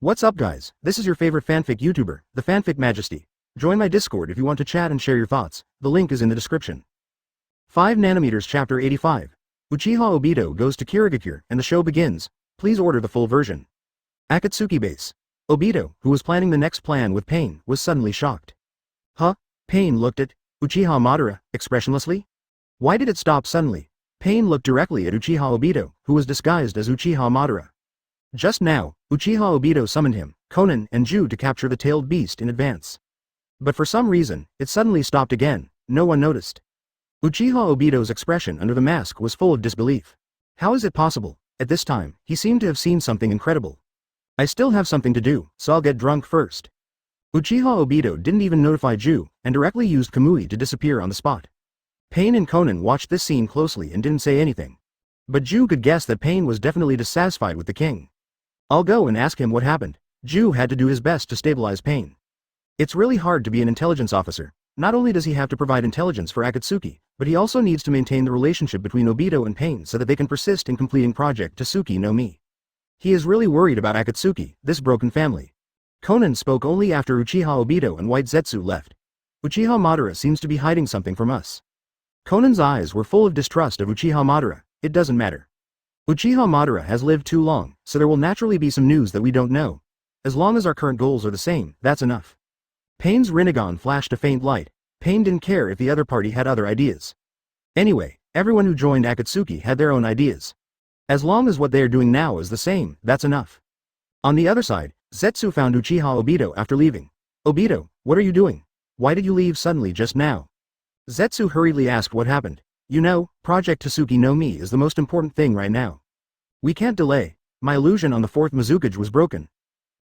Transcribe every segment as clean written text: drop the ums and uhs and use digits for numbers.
What's up guys, this is your favorite fanfic YouTuber, the Fanfic Majesty. Join my Discord if you want to chat and share your thoughts, the link is in the description. 5 nanometers Chapter 85. Uchiha Obito goes to Kirigakure and the show begins, please order the full version. Akatsuki base. Obito, who was planning the next plan with Pain, was suddenly shocked. Huh? Pain looked at Uchiha Madara, expressionlessly? Why did it stop suddenly? Pain looked directly at Uchiha Obito, who was disguised as Uchiha Madara. Just now, Uchiha Obito summoned him, Konan, and Ju to capture the tailed beast in advance. But for some reason, it suddenly stopped again, no one noticed. Uchiha Obito's expression under the mask was full of disbelief. How is it possible? At this time, he seemed to have seen something incredible. I still have something to do, so I'll get drunk first. Uchiha Obito didn't even notify Ju, and directly used Kamui to disappear on the spot. Pain and Konan watched this scene closely and didn't say anything. But Ju could guess that Pain was definitely dissatisfied with the king. I'll go and ask him what happened. Ju had to do his best to stabilize Pain. It's really hard to be an intelligence officer. Not only does he have to provide intelligence for Akatsuki, but he also needs to maintain the relationship between Obito and Pain so that they can persist in completing Project Tsuki no Mi. He is really worried about Akatsuki, this broken family. Konan spoke only after Uchiha Obito and White Zetsu left. Uchiha Madara seems to be hiding something from us. Konan's eyes were full of distrust of Uchiha Madara. It doesn't matter. Uchiha Madara has lived too long, so there will naturally be some news that we don't know. As long as our current goals are the same, that's enough. Pain's Rinnegan flashed a faint light. Pain didn't care if the other party had other ideas. Anyway, everyone who joined Akatsuki had their own ideas. As long as what they are doing now is the same, that's enough. On the other side, Zetsu found Uchiha Obito after leaving. Obito, what are you doing? Why did you leave suddenly just now? Zetsu hurriedly asked what happened. You know, Project Tsuki no Mi is the most important thing right now. We can't delay. My illusion on the 4th Mizukage was broken.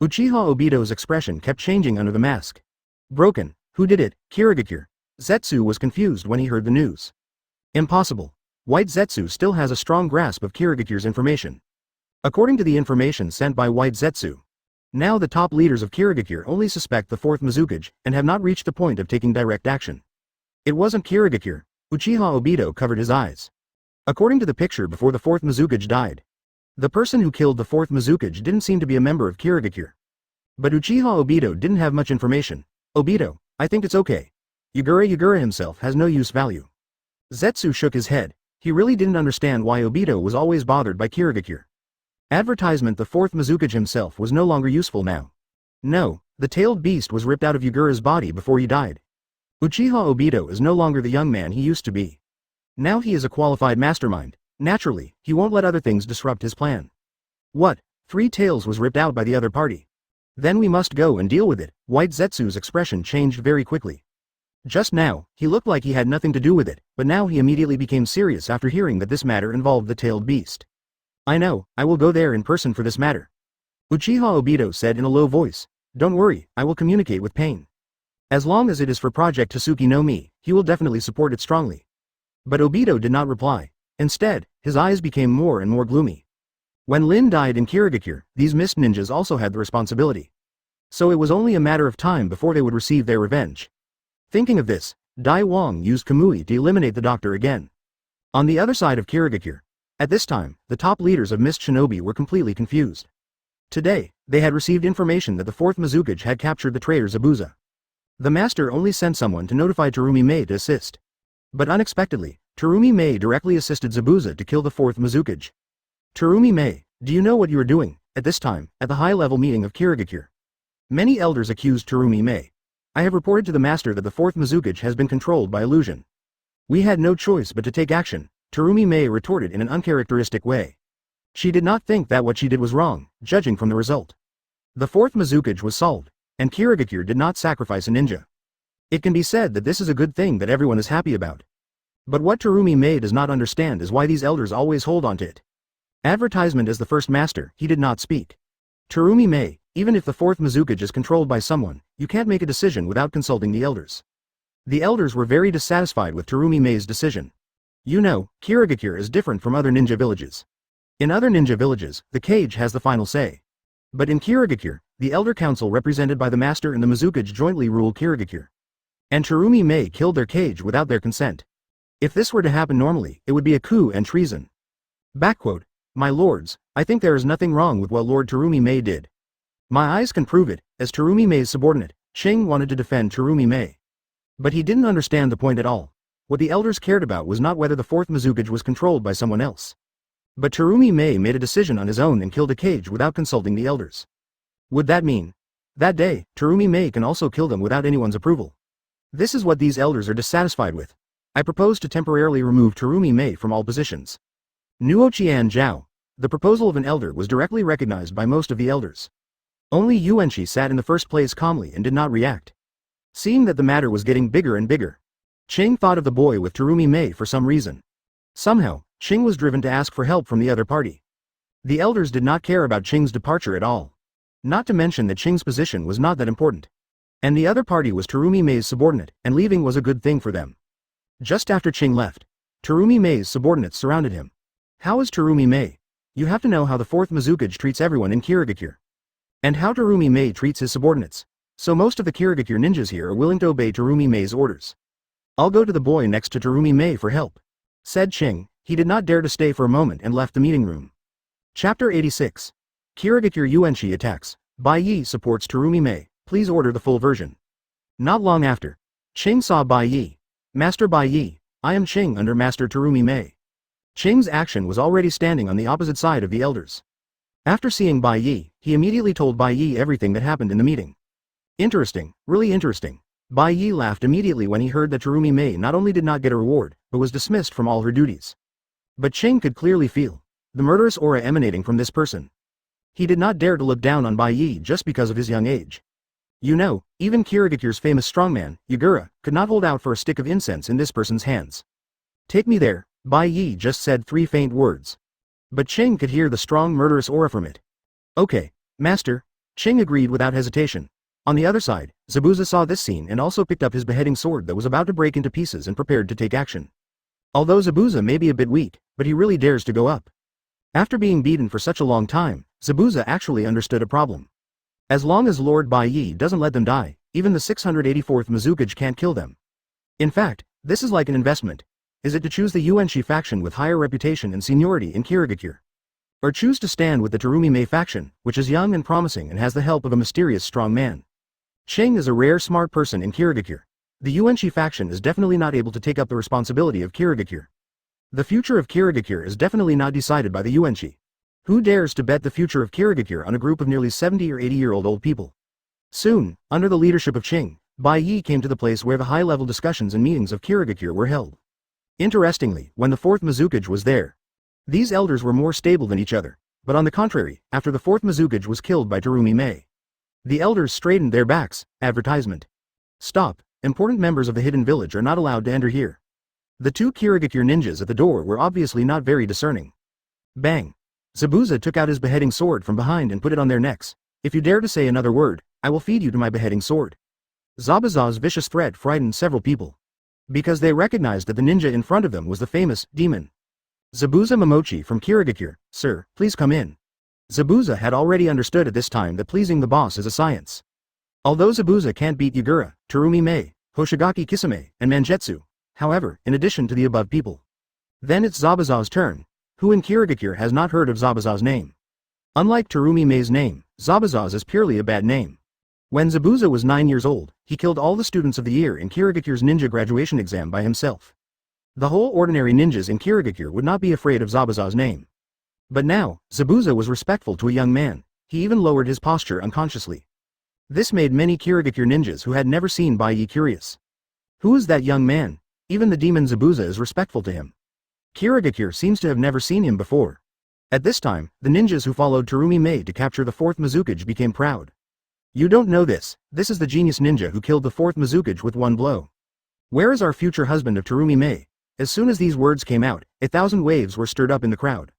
Uchiha Obito's expression kept changing under the mask. Broken? Who did it? Kirigakure. Zetsu was confused when he heard the news. Impossible. White Zetsu still has a strong grasp of Kirigakure's information. According to the information sent by White Zetsu, now the top leaders of Kirigakure only suspect the 4th Mizukage and have not reached the point of taking direct action. It wasn't Kirigakure. Uchiha Obito covered his eyes. According to the picture before the 4th Mizukage died, the person who killed the 4th Mizukage didn't seem to be a member of Kirigakure. But Uchiha Obito didn't have much information. Obito, I think it's okay. Yugura himself has no use value. Zetsu shook his head. He really didn't understand why Obito was always bothered by Kirigakure. Advertisement: the 4th Mizukage himself was no longer useful now. No, the tailed beast was ripped out of Yugura's body before he died. Uchiha Obito is no longer the young man he used to be. Now he is a qualified mastermind. Naturally, he won't let other things disrupt his plan. What? 3 tails was ripped out by the other party. Then we must go and deal with it. White Zetsu's expression changed very quickly. Just now, he looked like he had nothing to do with it, but now he immediately became serious after hearing that this matter involved the tailed beast. I know, I will go there in person for this matter. Uchiha Obito said in a low voice. Don't worry, I will communicate with Pain. As long as it is for Project Tsuki no Mi, he will definitely support it strongly. But Obito did not reply. Instead, his eyes became more and more gloomy. When Lin died in Kirigakure, these mist ninjas also had the responsibility. So it was only a matter of time before they would receive their revenge. Thinking of this, Dai Wang used Kamui to eliminate the doctor again. On the other side of Kirigakure, at this time, the top leaders of Mist Shinobi were completely confused. Today, they had received information that the 4th Mizukage had captured the traitor Zabuza. The master only sent someone to notify Terumi Mei to assist. But unexpectedly, Terumi Mei directly assisted Zabuza to kill the 4th Mizukage. Terumi Mei, do you know what you are doing? At this time, at the high-level meeting of Kirigakure, many elders accused Terumi Mei. I have reported to the master that the 4th Mizukage has been controlled by illusion. We had no choice but to take action, Terumi Mei retorted in an uncharacteristic way. She did not think that what she did was wrong, judging from the result. The 4th Mizukage was solved, and Kirigakure did not sacrifice a ninja. It can be said that this is a good thing that everyone is happy about. But what Terumi Mei does not understand is why these elders always hold on to it. Advertisement as the first master, he did not speak. Terumi Mei, even if the 4th Mizukage is controlled by someone, you can't make a decision without consulting the elders. The elders were very dissatisfied with Terumi Mei's decision. You know, Kirigakure is different from other ninja villages. In other ninja villages, the cage has the final say. But in Kirigakure, the Elder Council represented by the Master and the Mizukage jointly rule Kirigakure. And Terumi Mei killed their cage without their consent. If this were to happen normally, it would be a coup and treason. Backquote, My lords, I think there is nothing wrong with what Lord Terumi Mei did. My eyes can prove it, as Terumi Mei's subordinate, Ching wanted to defend Terumi Mei. But he didn't understand the point at all. What the elders cared about was not whether the fourth Mizukage was controlled by someone else. But Terumi Mei made a decision on his own and killed a Kage without consulting the elders. Would that mean? That day, Terumi Mei can also kill them without anyone's approval. This is what these elders are dissatisfied with. I propose to temporarily remove Terumi Mei from all positions. Nuo Qian Zhao. The proposal of an elder was directly recognized by most of the elders. Only Yuanqi sat in the first place calmly and did not react. Seeing that the matter was getting bigger and bigger, Ching thought of the boy with Terumi Mei for some reason. Somehow, Ching was driven to ask for help from the other party. The elders did not care about Ching's departure at all. Not to mention that Ching's position was not that important. And the other party was Terumi Mei's subordinate, and leaving was a good thing for them. Just after Ching left, Terumi Mei's subordinates surrounded him. How is Terumi Mei? You have to know how the fourth Mizukage treats everyone in Kirigakure. And how Terumi Mei treats his subordinates. So most of the Kirigakure ninjas here are willing to obey Terumi Mei's orders. I'll go to the boy next to Terumi Mei for help, said Ching. He did not dare to stay for a moment and left the meeting room. Chapter 86. Kirigakure Yuanqi attacks. Bai Ye supports Terumi Mei. Please order the full version. Not long after, Ching saw Bai Ye. Master Bai Ye, I am Ching under Master Terumi Mei. Ching's action was already standing on the opposite side of the elders. After seeing Bai Ye, he immediately told Bai Ye everything that happened in the meeting. Interesting, really interesting. Bai Ye laughed immediately when he heard that Terumi Mei not only did not get a reward, but was dismissed from all her duties. But Ching could clearly feel the murderous aura emanating from this person. He did not dare to look down on Bai Ye just because of his young age. You know, even Kirigakure's famous strongman, Yagura, could not hold out for a stick of incense in this person's hands. Take me there, Bai Ye just said 3 faint words. But Ching could hear the strong murderous aura from it. Okay, master, Ching agreed without hesitation. On the other side, Zabuza saw this scene and also picked up his beheading sword that was about to break into pieces and prepared to take action. Although Zabuza may be a bit weak, but he really dares to go up. After being beaten for such a long time, Zabuza actually understood a problem. As long as Lord Bai Ye doesn't let them die, even the 684th Mizukage can't kill them. In fact, this is like an investment. Is it to choose the Yuanqi faction with higher reputation and seniority in Kirigakure? Or choose to stand with the Terumi Mei faction, which is young and promising and has the help of a mysterious strong man? Ching is a rare smart person in Kirigakure. The Yuanqi faction is definitely not able to take up the responsibility of Kirigakure. The future of Kirigakure is definitely not decided by the Yuanqi. Who dares to bet the future of Kirigakure on a group of nearly 70 or 80-year-old people? Soon, under the leadership of Ching, Bai Ye came to the place where the high-level discussions and meetings of Kirigakure were held. Interestingly, when the fourth Mizukage was there, these elders were more stable than each other, but on the contrary, after the fourth Mizukage was killed by Terumi Mei, the elders straightened their backs. Advertisement. Stop, important members of the hidden village are not allowed to enter here. The 2 Kirigakure ninjas at the door were obviously not very discerning. Bang. Zabuza took out his beheading sword from behind and put it on their necks. If you dare to say another word, I will feed you to my beheading sword. Zabuza's vicious threat frightened several people, because they recognized that the ninja in front of them was the famous demon. Zabuza Momochi from Kirigakure, sir, please come in. Zabuza had already understood at this time that pleasing the boss is a science. Although Zabuza can't beat Yagura, Terumi Mei, Hoshigaki Kisame, and Mangetsu, however, in addition to the above people. Then it's Zabuza's turn. Who in Kirigakure has not heard of Zabuza's name? Unlike Terumi Mei's name, Zabuza's is purely a bad name. When Zabuza was 9 years old, he killed all the students of the year in Kirigakure's ninja graduation exam by himself. The whole ordinary ninjas in Kirigakure would not be afraid of Zabuza's name. But now, Zabuza was respectful to a young man. He even lowered his posture unconsciously. This made many Kirigakure ninjas who had never seen Bai Ye curious. Who is that young man? Even the demon Zabuza is respectful to him. Kirigakure seems to have never seen him before. At this time, the ninjas who followed Terumi Mei to capture the 4th Mizukage became proud. You don't know this. This is the genius ninja who killed the 4th Mizukage with one blow. Where is our future husband of Terumi Mei? As soon as these words came out, 1,000 waves were stirred up in the crowd.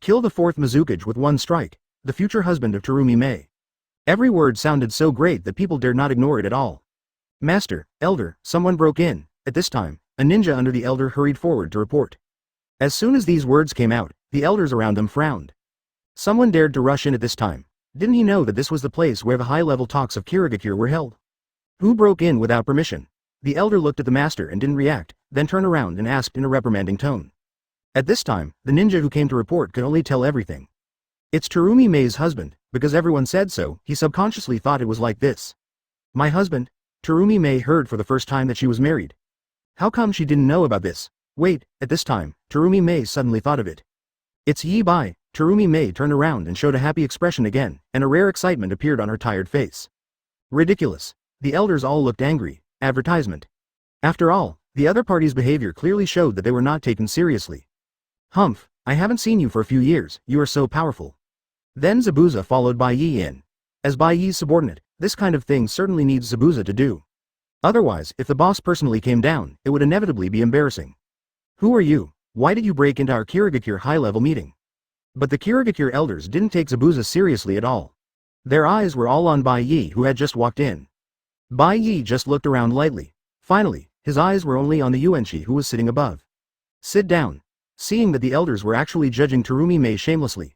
Kill the 4th Mizukage with one strike, the future husband of Terumi Mei. Every word sounded so great that people dared not ignore it at all. Master, elder, someone broke in. At this time, a ninja under the elder hurried forward to report. As soon as these words came out, the elders around them frowned. Someone dared to rush in at this time. Didn't he know that this was the place where the high-level talks of Kirigakure were held? Who broke in without permission? The elder looked at the master and didn't react, then turned around and asked in a reprimanding tone. At this time, the ninja who came to report could only tell everything. It's Terumi Mei's husband, because everyone said so, he subconsciously thought it was like this. My husband? Terumi Mei heard for the first time that she was married. How come she didn't know about this? Wait, at this time, Terumi Mei suddenly thought of it. It's Ye Bai. Terumi Mei turned around and showed a happy expression again, and a rare excitement appeared on her tired face. Ridiculous. The elders all looked angry. Advertisement. After all, the other party's behavior clearly showed that they were not taken seriously. Humph, I haven't seen you for a few years, you are so powerful. Then Zabuza followed Bai Ye in. As Bai Ye's subordinate, this kind of thing certainly needs Zabuza to do. Otherwise, if the boss personally came down, it would inevitably be embarrassing. Who are you? Why did you break into our Kirigakure high-level meeting? But the Kirigakure elders didn't take Zabuza seriously at all. Their eyes were all on Bai Ye, who had just walked in. Bai Ye just looked around lightly. Finally, his eyes were only on the Yuanshi who was sitting above. Sit down. Seeing that the elders were actually judging Terumi Mei shamelessly,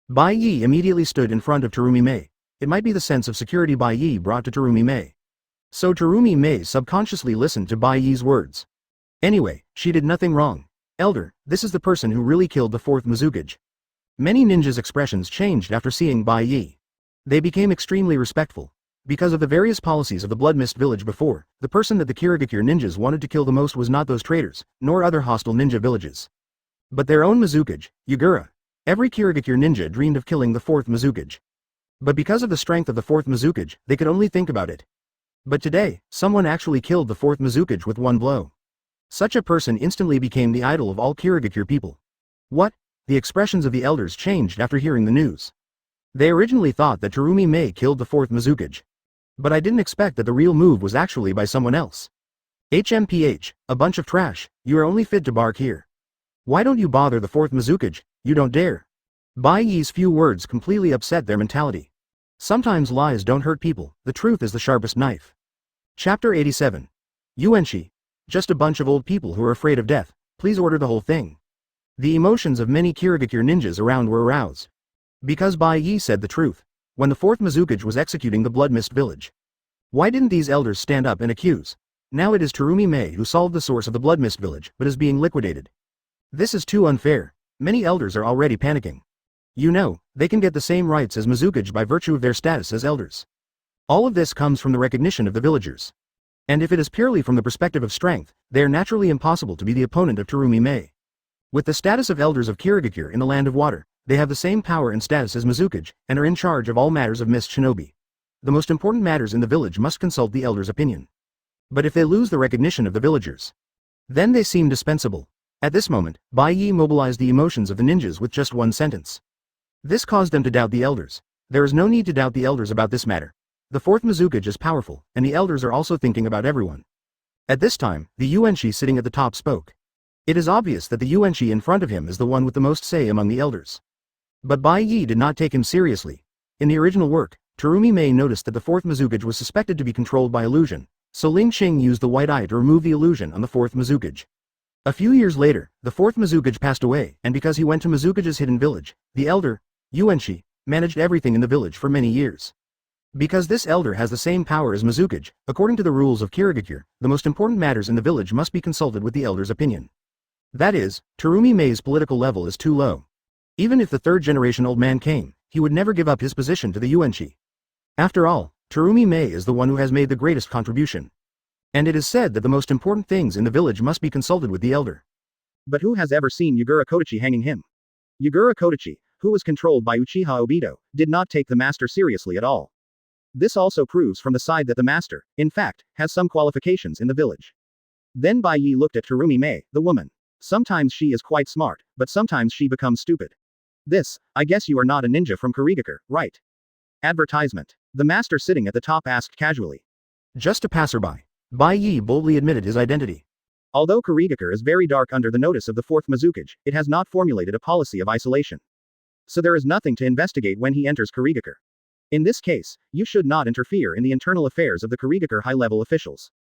Bai Ye immediately stood in front of Terumi Mei. It might be the sense of security Bai Ye brought to Terumi Mei. So Terumi Mei subconsciously listened to Bai Ye's words. Anyway, she did nothing wrong. Elder, this is the person who really killed the fourth Mizukage. Many ninjas' expressions changed after seeing Bai Ye. They became extremely respectful. Because of the various policies of the Blood Mist Village before, the person that the Kirigakure ninjas wanted to kill the most was not those traitors, nor other hostile ninja villages, but their own Mizukage, Yagura. Every Kirigakure ninja dreamed of killing the fourth Mizukage. But because of the strength of the fourth Mizukage, they could only think about it. But today, someone actually killed the fourth Mizukage with one blow. Such a person instantly became the idol of all Kirigakure people. What? The expressions of the elders changed after hearing the news. They originally thought that Terumi Mei killed the fourth Mizukage. But I didn't expect that the real move was actually by someone else. HMPH, a bunch of trash, you are only fit to bark here. Why don't you bother the fourth Mizukage? You don't dare. Bai Ye's few words completely upset their mentality. Sometimes lies don't hurt people, the truth is the sharpest knife. Chapter 87. Yuanshi. Just a bunch of old people who are afraid of death, please order the whole thing. The emotions of many Kirigakure ninjas around were aroused. Because Bai Ye said the truth. When the fourth Mizukage was executing the Blood Mist Village. Why didn't these elders stand up and accuse? Now it is Terumi Mei who solved the source of the Blood Mist Village, but is being liquidated. This is too unfair. Many elders are already panicking. You know, they can get the same rights as Mizukage by virtue of their status as elders. All of this comes from the recognition of the villagers. And if it is purely from the perspective of strength, they are naturally impossible to be the opponent of Terumi Mei. With the status of elders of Kirigakure in the Land of Water, they have the same power and status as Mizukage, and are in charge of all matters of Mist Shinobi. The most important matters in the village must consult the elders' opinion. But if they lose the recognition of the villagers, then they seem dispensable. At this moment, Bai Ye mobilized the emotions of the ninjas with just one sentence. This caused them to doubt the elders. There is no need to doubt the elders about this matter. The fourth Mizukage is powerful, and the elders are also thinking about everyone. At this time, the Yuanshi sitting at the top spoke. It is obvious that the Yuanshi in front of him is the one with the most say among the elders. But Bai Ye did not take him seriously. In the original work, Terumi Mei noticed that the fourth Mizukage was suspected to be controlled by illusion, so Ling Qing used the white eye to remove the illusion on the fourth Mizukage. A few years later, the fourth Mizukage passed away, and because he went to Mizukage's hidden village, the elder, Yuanshi, managed everything in the village for many years. Because this elder has the same power as Mizukage, according to the rules of Kirigakure, the most important matters in the village must be consulted with the elder's opinion. That is, Terumi Mei's political level is too low. Even if the third-generation old man came, he would never give up his position to the Yuanshi. After all, Terumi Mei is the one who has made the greatest contribution. And it is said that the most important things in the village must be consulted with the elder. But who has ever seen Yagura Kodachi hanging him? Yagura Kodachi, who was controlled by Uchiha Obito, did not take the master seriously at all. This also proves from the side that the master, in fact, has some qualifications in the village. Then Bai Ye looked at Terumi Mei, the woman. Sometimes she is quite smart, but sometimes she becomes stupid. This, I guess you are not a ninja from Kirigakure, right? Advertisement. The master sitting at the top asked casually. Just a passerby. Bai Ye boldly admitted his identity. Although Kirigakure is very dark under the notice of the fourth Mizukage, it has not formulated a policy of isolation. So there is nothing to investigate when he enters Kirigakure. In this case, you should not interfere in the internal affairs of the Kirigakure high-level officials.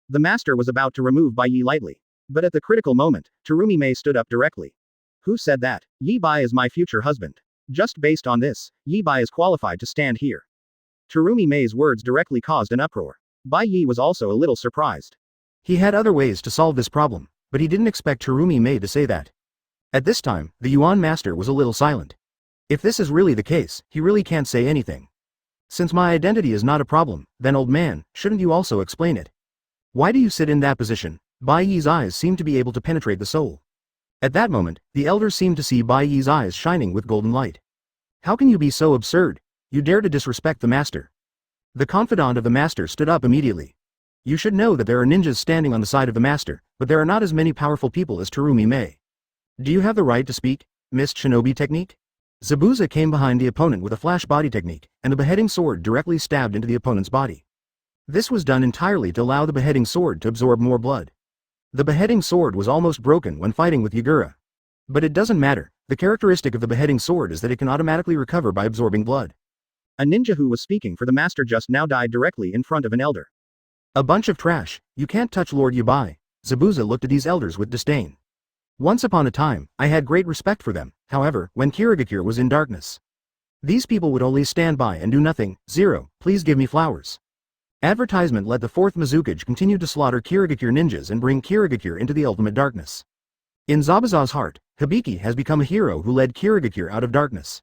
The master was about to remove Bai Ye lightly. But at the critical moment, Terumi Mei stood up directly. Who said that? Ye Bai is my future husband. Just based on this, Ye Bai is qualified to stand here. Terumi Mei's words directly caused an uproar. Bai Ye was also a little surprised. He had other ways to solve this problem, but he didn't expect Terumi Mei to say that. At this time, the Yuan master was a little silent. If this is really the case, he really can't say anything. Since my identity is not a problem, then old man, shouldn't you also explain it? Why do you sit in that position? Bai Ye's eyes seemed to be able to penetrate the soul. At that moment, the elders seemed to see Bai Ye's eyes shining with golden light. How can you be so absurd? You dare to disrespect the master. The confidant of the master stood up immediately. You should know that there are ninjas standing on the side of the master, but there are not as many powerful people as Terumi Mei. Do you have the right to speak, Mist Shinobi technique? Zabuza came behind the opponent with a flash body technique, and a beheading sword directly stabbed into the opponent's body. This was done entirely to allow the beheading sword to absorb more blood. The beheading sword was almost broken when fighting with Yagura. But it doesn't matter, the characteristic of the beheading sword is that it can automatically recover by absorbing blood. A ninja who was speaking for the master just now died directly in front of an elder. A bunch of trash, you can't touch Lord Yabai. Zabuza looked at these elders with disdain. Once upon a time, I had great respect for them, however, when Kirigakure was in darkness. These people would only stand by and do nothing. Please give me flowers. Advertisement let the 4th Mizukage continue to slaughter Kirigakure ninjas and bring Kirigakure into the ultimate darkness. In Zabuza's heart, Hibiki has become a hero who led Kirigakure out of darkness.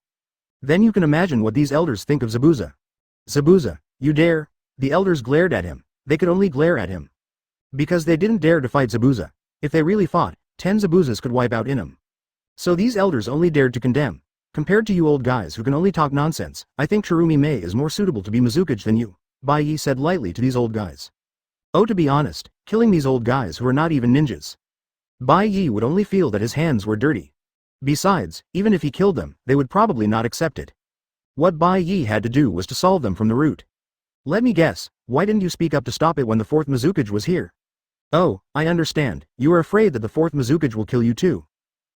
Then you can imagine what these elders think of Zabuza. Zabuza, you dare? The elders glared at him. They could only glare at him. Because they didn't dare to fight Zabuza. If they really fought, 10 Zabuzas could wipe out Inam. So these elders only dared to condemn. Compared to you old guys who can only talk nonsense, I think Terumi Mei is more suitable to be Mizukage than you, Bai Ye said lightly to these old guys. Oh, to be honest, killing these old guys who are not even ninjas. Bai Ye would only feel that his hands were dirty. Besides, even if he killed them, they would probably not accept it. What Bai Ye had to do was to solve them from the root. Let me guess, why didn't you speak up to stop it when the 4th Mizukage was here? Oh, I understand, you are afraid that the 4th Mizukage will kill you too.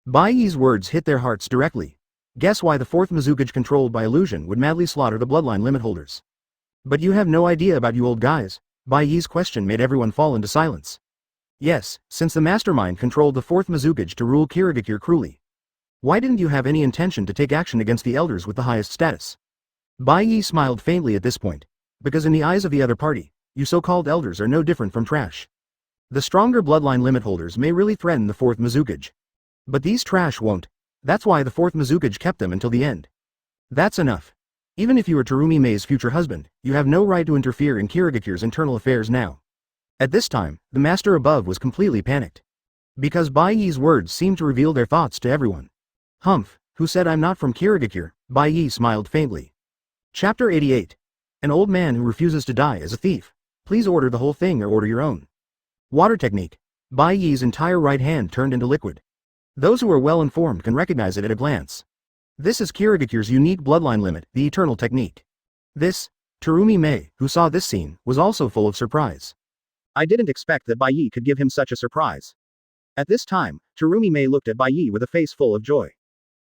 Bai Ye's words hit their hearts directly. Guess why the 4th Mizukage controlled by illusion would madly slaughter the bloodline limit holders. But you have no idea about you old guys. Bai Ye's question made everyone fall into silence. Yes, since the mastermind controlled the 4th Mizukage to rule Kirigakure cruelly. Why didn't you have any intention to take action against the elders with the highest status? Bai Ye smiled faintly at this point. Because in the eyes of the other party, you so-called elders are no different from trash. The stronger bloodline limit holders may really threaten the 4th Mizukage. But these trash won't. That's why the 4th Mizukage kept them until the end. That's enough. Even if you are Terumi Mei's future husband, you have no right to interfere in Kirigakure's internal affairs now. At this time, the master above was completely panicked. Because Bai Ye's words seemed to reveal their thoughts to everyone. Humph, who said I'm not from Kirigakure? Bai Ye smiled faintly. Chapter 88. An old man who refuses to die is a thief. Please order the whole thing or order your own. Water technique. Bai Ye's entire right hand turned into liquid. Those who are well informed can recognize it at a glance. This is Kirigakure's unique bloodline limit, the eternal technique. Terumi Mei, who saw this scene, was also full of surprise. I didn't expect that Bai Ye could give him such a surprise. At this time, Terumi Mei looked at Bai Ye with a face full of joy.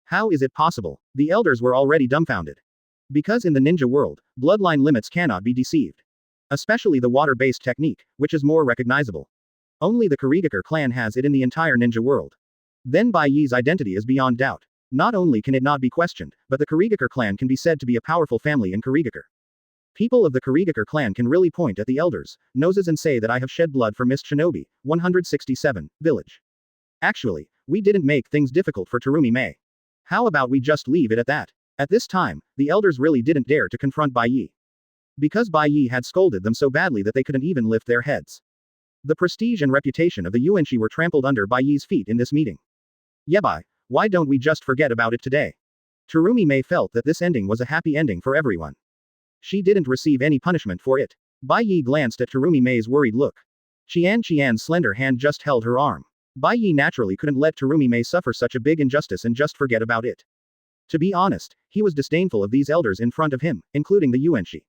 How is it possible? The elders were already dumbfounded. Because in the ninja world, bloodline limits cannot be deceived. Especially the water-based technique, which is more recognizable. Only the Kirigakure clan has it in the entire ninja world. Then Bai Ye's identity is beyond doubt. Not only can it not be questioned, but the Kirigakure clan can be said to be a powerful family in Kirigakure. People of the Kirigakure clan can really point at the elders' noses and say that I have shed blood for Mist Shinobi, 167, village. Actually, we didn't make things difficult for Terumi Mei. How about we just leave it at that? At this time, the elders really didn't dare to confront Bai Ye. Because Bai Ye had scolded them so badly that they couldn't even lift their heads. The prestige and reputation of the Yuanshi were trampled under Bai Ye's feet in this meeting. Yabai, why don't we just forget about it today? Terumi Mei felt that this ending was a happy ending for everyone. She didn't receive any punishment for it. Bai Ye glanced at Terumi Mei's worried look. Qian's slender hand just held her arm. Bai Ye naturally couldn't let Terumi Mei suffer such a big injustice and just forget about it. To be honest, he was disdainful of these elders in front of him, including the Yuanshi.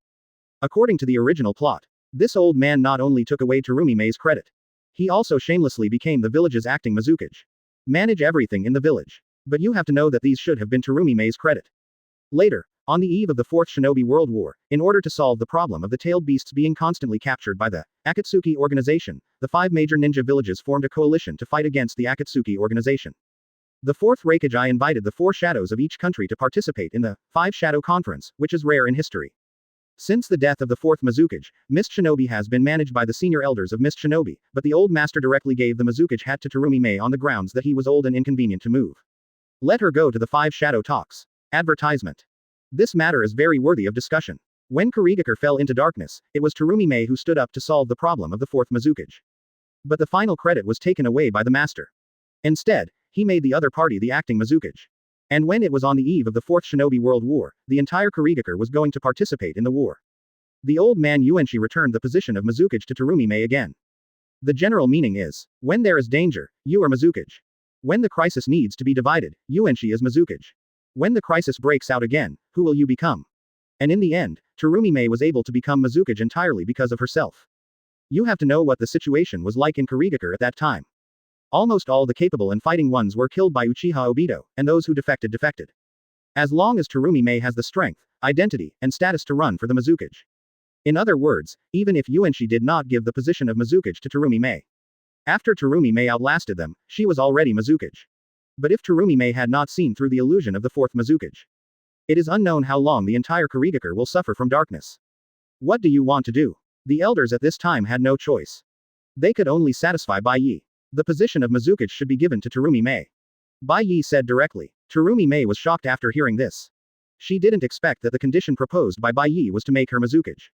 According to the original plot, this old man not only took away Terumi Mei's credit. He also shamelessly became the village's acting Mizukage. Manage everything in the village. But you have to know that these should have been Terumi Mei's credit. Later, on the eve of the Fourth Shinobi World War, in order to solve the problem of the tailed beasts being constantly captured by the Akatsuki organization, the 5 major ninja villages formed a coalition to fight against the Akatsuki organization. The 4th Reikage invited the 4 shadows of each country to participate in the 5 Shadow Conference, which is rare in history. Since the death of the 4th Mizukage, Mist Shinobi has been managed by the senior elders of Mist Shinobi, but the old master directly gave the Mizukage hat to Terumi Mei on the grounds that he was old and inconvenient to move. Let her go to the 5 Shadow Talks. Advertisement. This matter is very worthy of discussion. When Kirigakure fell into darkness, it was Terumi Mei who stood up to solve the problem of the fourth Mizukage. But the final credit was taken away by the master. Instead, he made the other party the acting Mizukage. And when it was on the eve of the Fourth Shinobi World War, the entire Kirigakure was going to participate in the war. The old man Yuanshi returned the position of Mizukage to Terumi Mei again. The general meaning is, when there is danger, you are Mizukage. When the crisis needs to be divided, Yuanshi is Mizukage. When the crisis breaks out again, who will you become? And in the end, Terumi Mei was able to become Mizukage entirely because of herself. You have to know what the situation was like in Kirigakure at that time. Almost all the capable and fighting ones were killed by Uchiha Obito, and those who defected. As long as Terumi Mei has the strength, identity, and status to run for the Mizukage. In other words, even if Yuanshi did not give the position of Mizukage to Terumi Mei. After Terumi Mei outlasted them, she was already Mizukage. But if Terumi Mei had not seen through the illusion of the fourth Mizukage, it is unknown how long the entire Kirigakure will suffer from darkness. What do you want to do? The elders at this time had no choice. They could only satisfy Bai Ye. The position of Mizukage should be given to Terumi Mei. Bai Ye said directly. Terumi Mei was shocked after hearing this. She didn't expect that the condition proposed by Bai Ye was to make her Mizukage.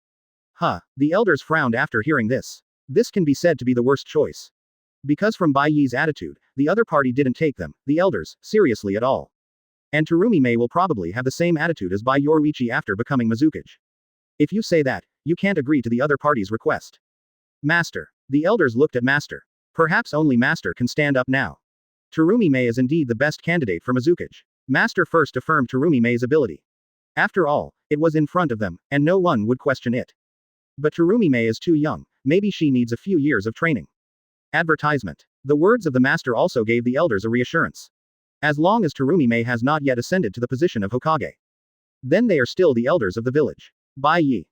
The elders frowned after hearing this. This can be said to be the worst choice. Because from Bai Ye's attitude, the other party didn't take them, the elders, seriously at all. And Terumi Mei will probably have the same attitude as Bai Yoruichi after becoming Mizukage. If you say that, you can't agree to the other party's request. Master. The elders looked at Master. Perhaps only Master can stand up now. Terumi Mei is indeed the best candidate for Mizukage. Master first affirmed Terumi Mei's ability. After all, it was in front of them, and no one would question it. But Terumi Mei is too young, maybe she needs a few years of training. Advertisement. The words of the master also gave the elders a reassurance. As long as Terumi Mei has not yet ascended to the position of Hokage, then they are still the elders of the village. Bai Ye.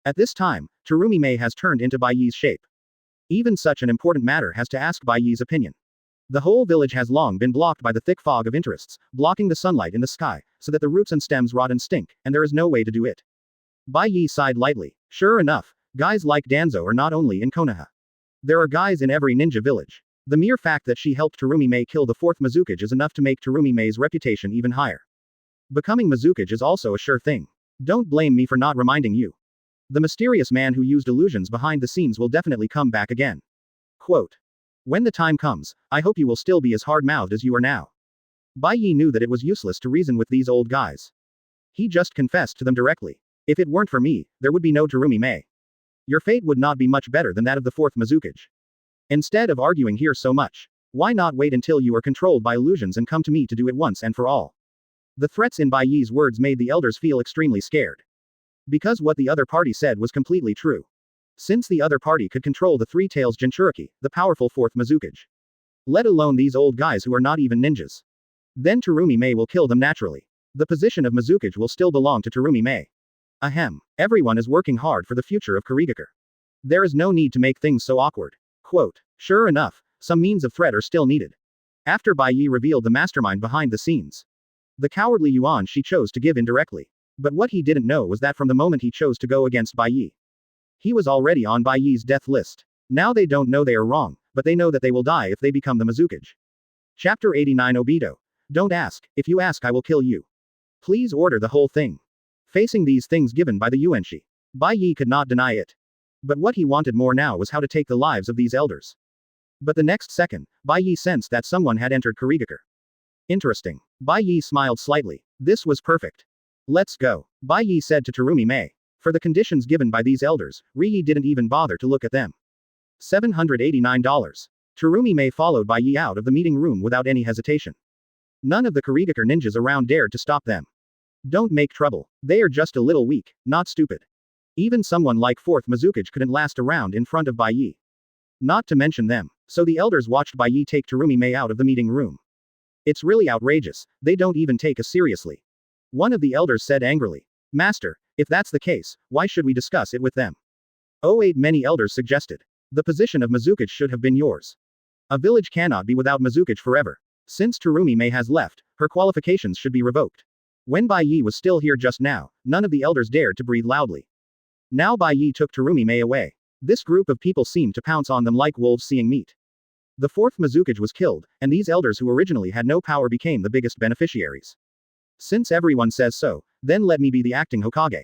At this time, Terumi Mei has turned into Bai Ye's shape. Even such an important matter has to ask Bai Ye's opinion. The whole village has long been blocked by the thick fog of interests, blocking the sunlight in the sky, so that the roots and stems rot and stink, and there is no way to do it. Bai Ye sighed lightly. Sure enough, guys like Danzo are not only in Konoha. There are guys in every ninja village. The mere fact that she helped Terumi Mei kill the fourth Mizukage is enough to make Terumi Mei's reputation even higher. Becoming Mizukage is also a sure thing. Don't blame me for not reminding you. The mysterious man who used illusions behind the scenes will definitely come back again. Quote. When the time comes, I hope you will still be as hard-mouthed as you are now. Bai Ye knew that it was useless to reason with these old guys. He just confessed to them directly. If it weren't for me, there would be no Terumi Mei. Your fate would not be much better than that of the fourth Mizukage. Instead of arguing here so much, why not wait until you are controlled by illusions and come to me to do it once and for all? The threats in Bai Ye's words made the elders feel extremely scared. Because what the other party said was completely true. Since the other party could control the Three Tails Jinchuriki, the powerful fourth Mizukage. Let alone these old guys who are not even ninjas. Then Terumi Mei will kill them naturally. The position of Mizukage will still belong to Terumi Mei. Ahem. Everyone is working hard for the future of Kirigakure. There is no need to make things so awkward. Quote. Sure enough, some means of threat are still needed. After Bai Ye revealed the mastermind behind the scenes, the cowardly yuan she chose to give indirectly. But what he didn't know was that from the moment he chose to go against Bai Ye, he was already on Bai Ye's death list. Now they don't know they are wrong, but they know that they will die if they become the Mizukage. Chapter 89 Obito. Don't ask, if you ask I will kill you. Please order the whole thing. Facing these things given by the Yuanshi, Bai Ye could not deny it. But what he wanted more now was how to take the lives of these elders. But the next second, Bai Ye sensed that someone had entered Kirigakure. Interesting. Bai Ye smiled slightly. This was perfect. Let's go. Bai Ye said to Terumi Mei. For the conditions given by these elders, Rie didn't even bother to look at them. $789. Terumi Mei followed Bai Ye out of the meeting room without any hesitation. None of the Kirigakure ninjas around dared to stop them. Don't make trouble. They are just a little weak, not stupid. Even someone like fourth Mizukage couldn't last around in front of Bai Ye. Not to mention them. So the elders watched Bai Ye take Terumi Mei out of the meeting room. It's really outrageous, they don't even take us seriously. One of the elders said angrily. Master, if that's the case, why should we discuss it with them? Oh wait, many elders suggested. The position of Mizukage should have been yours. A village cannot be without Mizukage forever. Since Terumi Mei has left, her qualifications should be revoked. When Bai Ye was still here just now, none of the elders dared to breathe loudly. Now Bai Ye took Terumi Mei away. This group of people seemed to pounce on them like wolves seeing meat. The fourth Mizukage was killed, and these elders who originally had no power became the biggest beneficiaries. Since everyone says so, then let me be the acting Hokage.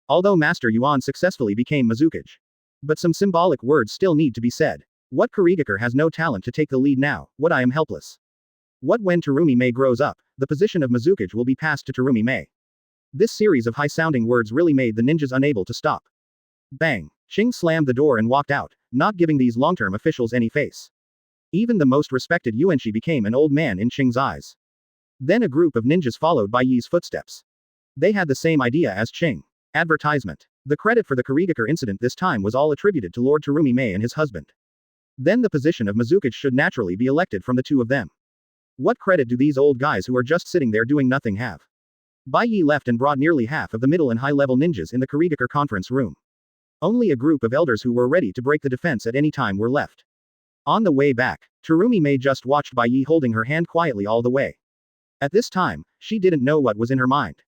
Although Master Yuan successfully became Mizukage. But some symbolic words still need to be said. What Kirigakure has no talent to take the lead now, what I am helpless. What when Terumi Mei grows up, the position of Mizukage will be passed to Terumi Mei. This series of high-sounding words really made the ninjas unable to stop. Bang! Ching slammed the door and walked out, not giving these long-term officials any face. Even the most respected Yuanshi became an old man in Ching's eyes. Then a group of ninjas followed Bai Ye's footsteps. They had the same idea as Ching. Advertisement. The credit for the Kirigakure incident this time was all attributed to Lord Terumi Mei and his husband. Then the position of Mizukage should naturally be elected from the two of them. What credit do these old guys who are just sitting there doing nothing have? Bai Ye left and brought nearly half of the middle and high-level ninjas in the Kirigakure conference room. Only a group of elders who were ready to break the defense at any time were left. On the way back, Terumi Mei just watched Bai Ye holding her hand quietly all the way. At this time, she didn't know what was in her mind.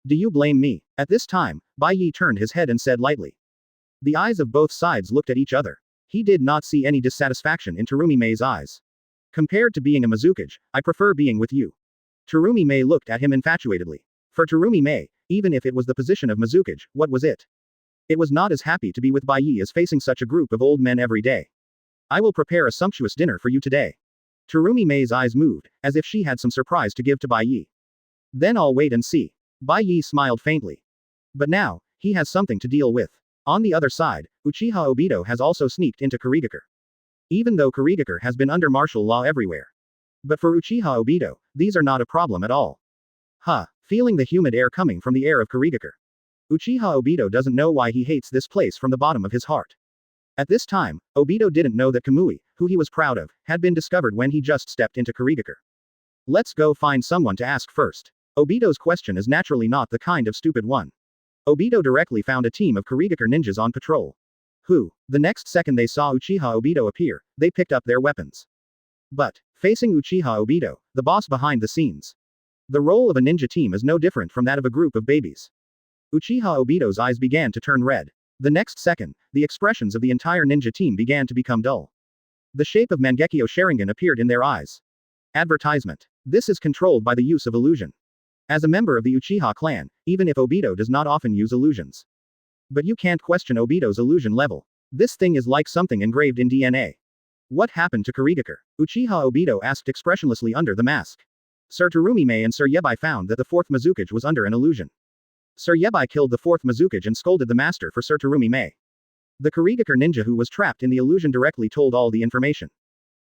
Do you blame me? At this time, Bai Ye turned his head and said lightly. The eyes of both sides looked at each other. He did not see any dissatisfaction in Terumi Mei's eyes. Compared to being a Mizukage, I prefer being with you. Terumi Mei looked at him infatuatedly. For Terumi Mei, even if it was the position of Mizukage, what was it? It was not as happy to be with Bai Ye as facing such a group of old men every day. I will prepare a sumptuous dinner for you today. Terumi Mei's eyes moved, as if she had some surprise to give to Bai Ye. Then I'll wait and see. Bai Ye smiled faintly. But now, he has something to deal with. On the other side, Uchiha Obito has also sneaked into Kirigakure. Even though Kirigakure has been under martial law everywhere. But for Uchiha Obito, these are not a problem at all. Feeling the humid air coming from the air of Kirigakure. Uchiha Obito doesn't know why he hates this place from the bottom of his heart. At this time, Obito didn't know that Kamui, who he was proud of, had been discovered when he just stepped into Kirigakure. Let's go find someone to ask first. Obito's question is naturally not the kind of stupid one. Obito directly found a team of Kirigakure ninjas on patrol. The next second they saw Uchiha Obito appear, they picked up their weapons. But, facing Uchiha Obito, the boss behind the scenes. The role of a ninja team is no different from that of a group of babies. Uchiha Obito's eyes began to turn red. The next second, the expressions of the entire ninja team began to become dull. The shape of Mangekyo Sharingan appeared in their eyes. Advertisement. This is controlled by the use of illusion. As a member of the Uchiha clan, even if Obito does not often use illusions. But you can't question Obito's illusion level. This thing is like something engraved in DNA. What happened to Kirigakure? Uchiha Obito asked expressionlessly under the mask. Sir Terumi Mei and Sir Yebai found that the fourth Mizukage was under an illusion. Sir Yebai killed the fourth Mizukage and scolded the master for Sir Terumi Mei. The Kirigakure ninja who was trapped in the illusion directly told all the information.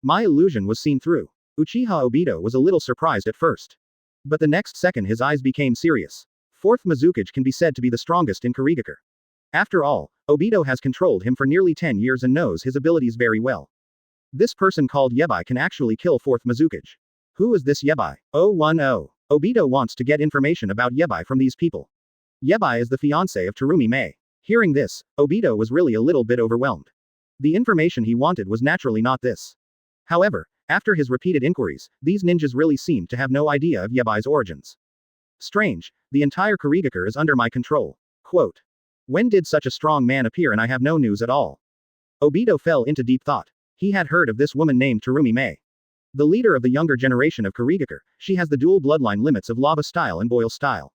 My illusion was seen through. Uchiha Obito was a little surprised at first. But the next second his eyes became serious. Fourth Mizukage can be said to be the strongest in Kirigakure. After all, Obito has controlled him for nearly 10 years and knows his abilities very well. This person called Yebai can actually kill fourth Mizukage. Who is this Yebai? 010. Obito wants to get information about Yebai from these people. Yebai is the fiancé of Terumi Mei. Hearing this, Obito was really a little bit overwhelmed. The information he wanted was naturally not this. However, after his repeated inquiries, these ninjas really seemed to have no idea of Yebai's origins. Strange, the entire Kirigakure is under my control. Quote. When did such a strong man appear and I have no news at all? Obito fell into deep thought. He had heard of this woman named Terumi Mei. The leader of the younger generation of Kirigakure, she has the dual bloodline limits of lava style and boil style.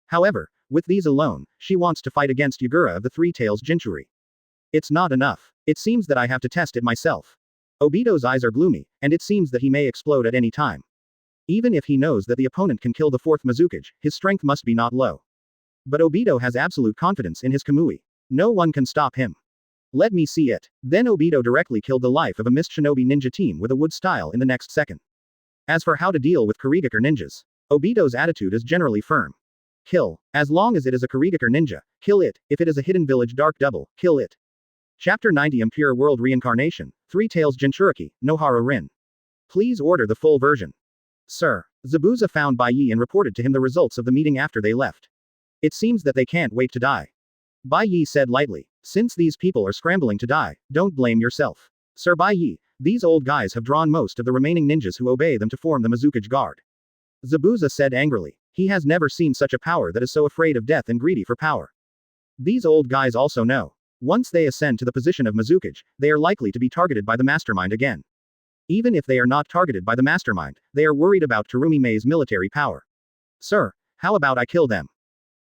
However, with these alone, she wants to fight against Yagura of the Three Tails Jinchuri. It's not enough. It seems that I have to test it myself. Obito's eyes are gloomy, and it seems that he may explode at any time. Even if he knows that the opponent can kill the fourth Mizukage, his strength must be not low. But Obito has absolute confidence in his Kamui. No one can stop him. Let me see it. Then Obito directly killed the life of a mist shinobi ninja team with a wood style in the next second. As for how to deal with Kirigakure ninjas, Obito's attitude is generally firm. Kill. As long as it is a Kirigakure ninja, kill it. If it is a hidden village dark double, kill it. Chapter 90 Impure World Reincarnation, Three Tails Jinchuriki, Nohara Rin. Please order the full version. Sir. Zabuza found Bai Ye and reported to him the results of the meeting after they left. It seems that they can't wait to die. Bai Ye said lightly. Since these people are scrambling to die, don't blame yourself. Sir Bai Ye, these old guys have drawn most of the remaining ninjas who obey them to form the Mizukage Guard. Zabuza said angrily. He has never seen such a power that is so afraid of death and greedy for power. These old guys also know. Once they ascend to the position of Mizukage, they are likely to be targeted by the mastermind again. Even if they are not targeted by the mastermind, they are worried about Terumi Mei's military power. Sir, how about I kill them?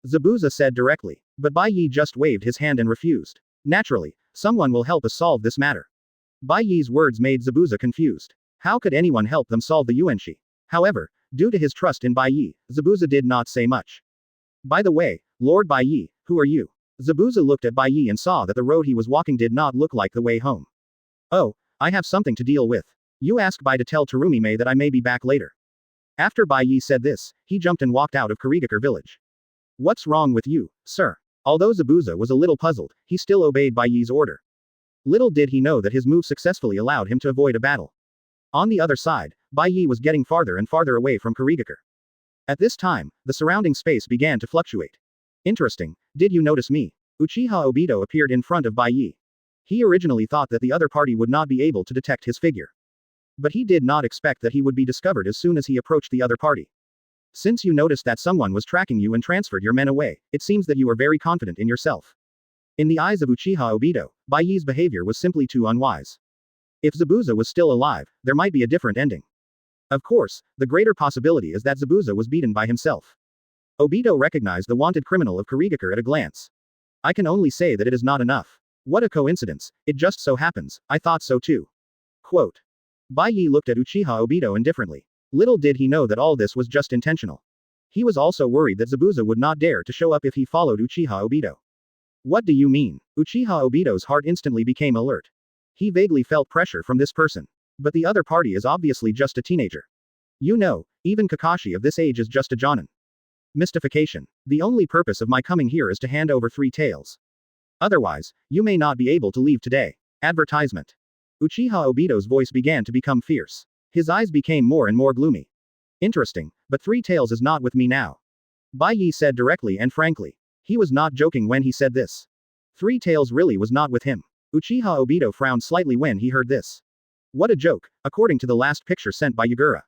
Zabuza said directly. But Bai Ye just waved his hand and refused. Naturally, someone will help us solve this matter. Bai Ye's words made Zabuza confused. How could anyone help them solve the Yuanshi? However, due to his trust in Bai Ye, Zabuza did not say much. By the way, Lord Bai Ye, who are you? Zabuza looked at Bai Ye and saw that the road he was walking did not look like the way home. Oh, I have something to deal with. You ask Bai to tell Terumi Mei that I may be back later. After Bai Ye said this, he jumped and walked out of Kirigakure village. What's wrong with you, sir? Although Zabuza was a little puzzled, he still obeyed Bai Ye's order. Little did he know that his move successfully allowed him to avoid a battle. On the other side, Bai Ye was getting farther and farther away from Kirigakure. At this time, the surrounding space began to fluctuate. Interesting, did you notice me? Uchiha Obito appeared in front of Bai Ye. He originally thought that the other party would not be able to detect his figure. But he did not expect that he would be discovered as soon as he approached the other party. Since you noticed that someone was tracking you and transferred your men away, it seems that you are very confident in yourself. In the eyes of Uchiha Obito, Bai Ye's behavior was simply too unwise. If Zabuza was still alive, there might be a different ending. Of course, the greater possibility is that Zabuza was beaten by himself. Obito recognized the wanted criminal of Kirigakure at a glance. I can only say that it is not enough. What a coincidence, it just so happens, I thought so too. Quote. Bai Ye looked at Uchiha Obito indifferently. Little did he know that all this was just intentional. He was also worried that Zabuza would not dare to show up if he followed Uchiha Obito. What do you mean? Uchiha Obito's heart instantly became alert. He vaguely felt pressure from this person. But the other party is obviously just a teenager. You know, even Kakashi of this age is just a jonin. Mystification. The only purpose of my coming here is to hand over 3 tails. Otherwise, you may not be able to leave today. Advertisement. Uchiha Obito's voice began to become fierce. His eyes became more and more gloomy. Interesting, but 3 tails is not with me now. Bai Ye said directly and frankly. He was not joking when he said this. 3 tails really was not with him. Uchiha Obito frowned slightly when he heard this. What a joke, according to the last picture sent by Yagura.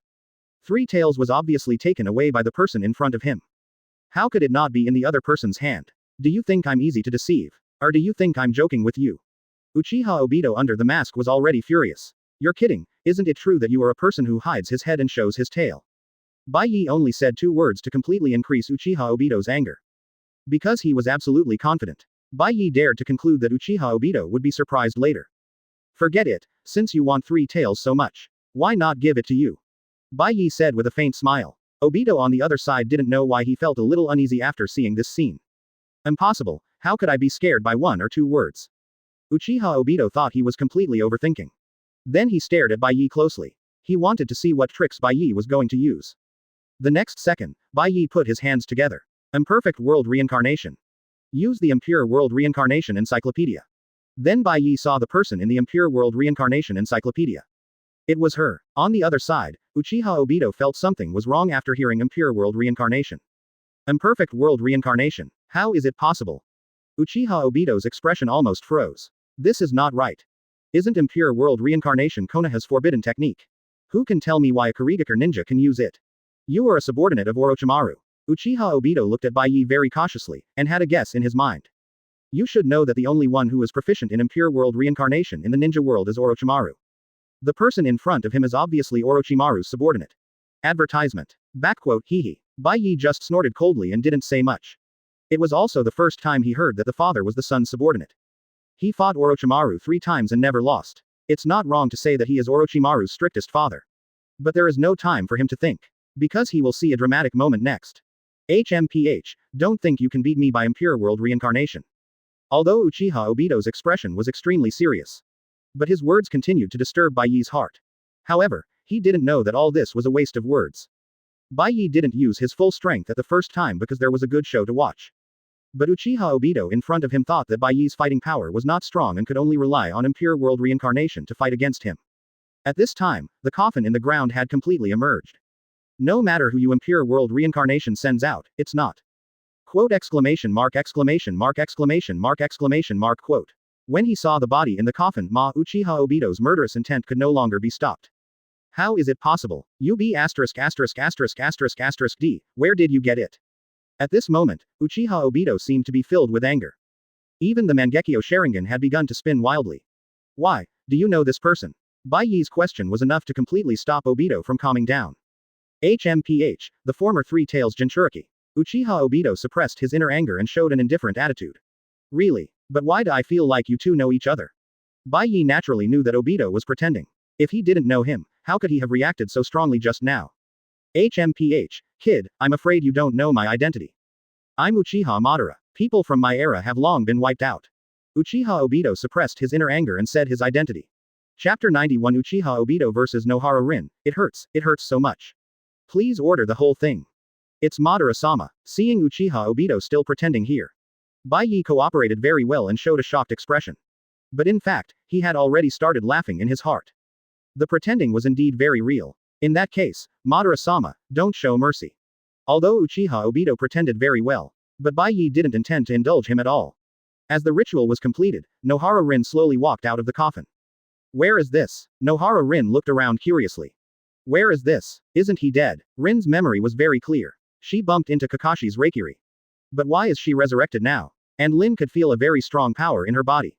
3 tails was obviously taken away by the person in front of him. How could it not be in the other person's hand? Do you think I'm easy to deceive? Or do you think I'm joking with you? Uchiha Obito under the mask was already furious. You're kidding, isn't it true that you are a person who hides his head and shows his tail? Bai Ye only said 2 words to completely increase Uchiha Obito's anger. Because he was absolutely confident. Bai Ye dared to conclude that Uchiha Obito would be surprised later. Forget it, since you want 3 tails so much. Why not give it to you? Bai Ye said with a faint smile. Obito on the other side didn't know why he felt a little uneasy after seeing this scene. Impossible, how could I be scared by 1 or 2 words? Uchiha Obito thought he was completely overthinking. Then he stared at Bai Ye closely. He wanted to see what tricks Bai Ye was going to use. The next second, Bai Ye put his hands together. Imperfect World Reincarnation. Use the Impure World Reincarnation Encyclopedia. Then Bai Ye saw the person in the Impure World Reincarnation Encyclopedia. It was her. On the other side, Uchiha Obito felt something was wrong after hearing Impure World Reincarnation. Imperfect World Reincarnation. How is it possible? Uchiha Obito's expression almost froze. This is not right. Isn't Impure World Reincarnation Konoha's forbidden technique? Who can tell me why a Kirigakure ninja can use it? You are a subordinate of Orochimaru. Uchiha Obito looked at Bai Ye very cautiously, and had a guess in his mind. You should know that the only one who is proficient in Impure World Reincarnation in the ninja world is Orochimaru. The person in front of him is obviously Orochimaru's subordinate. Advertisement. Backquote hehe. Bai Ye just snorted coldly and didn't say much. It was also the first time he heard that the father was the son's subordinate. He fought Orochimaru 3 times and never lost. It's not wrong to say that he is Orochimaru's strictest father. But there is no time for him to think. Because he will see a dramatic moment next. HMPH, don't think you can beat me by Impure World Reincarnation. Although Uchiha Obito's expression was extremely serious. But his words continued to disturb Bai Ye's heart. However, he didn't know that all this was a waste of words. Bai Ye didn't use his full strength at the first time because there was a good show to watch. But Uchiha Obito in front of him thought that Bai Ye's fighting power was not strong and could only rely on Impure World Reincarnation to fight against him. At this time, the coffin in the ground had completely emerged. No matter who you Impure World Reincarnation sends out, it's not. Quote exclamation mark exclamation mark exclamation mark exclamation mark quote. When he saw the body in the coffin, Uchiha Obito's murderous intent could no longer be stopped. How is it possible? UB asterisk asterisk asterisk asterisk asterisk D, where did you get it? At this moment, Uchiha Obito seemed to be filled with anger. Even the Mangekyo Sharingan had begun to spin wildly. Why, do you know this person? Bai Ye's question was enough to completely stop Obito from calming down. HMPH, the former Three Tails Jinchuriki. Uchiha Obito suppressed his inner anger and showed an indifferent attitude. Really? But why do I feel like you two know each other? Bai Ye naturally knew that Obito was pretending. If he didn't know him, how could he have reacted so strongly just now? HMPH, kid, I'm afraid you don't know my identity. I'm Uchiha Madara. People from my era have long been wiped out. Uchiha Obito suppressed his inner anger and said his identity. Chapter 91 Uchiha Obito vs Nohara Rin. It hurts so much. Please order the whole thing. It's Madara-sama. Seeing Uchiha Obito still pretending here. Bai Ye cooperated very well and showed a shocked expression. But in fact, he had already started laughing in his heart. The pretending was indeed very real. In that case, Madara-sama, don't show mercy. Although Uchiha Obito pretended very well, but Bai Ye didn't intend to indulge him at all. As the ritual was completed, Nohara Rin slowly walked out of the coffin. Where is this? Nohara Rin looked around curiously. Where is this? Isn't he dead? Rin's memory was very clear. She bumped into Kakashi's Reikiri. But why is she resurrected now? And Lin could feel a very strong power in her body.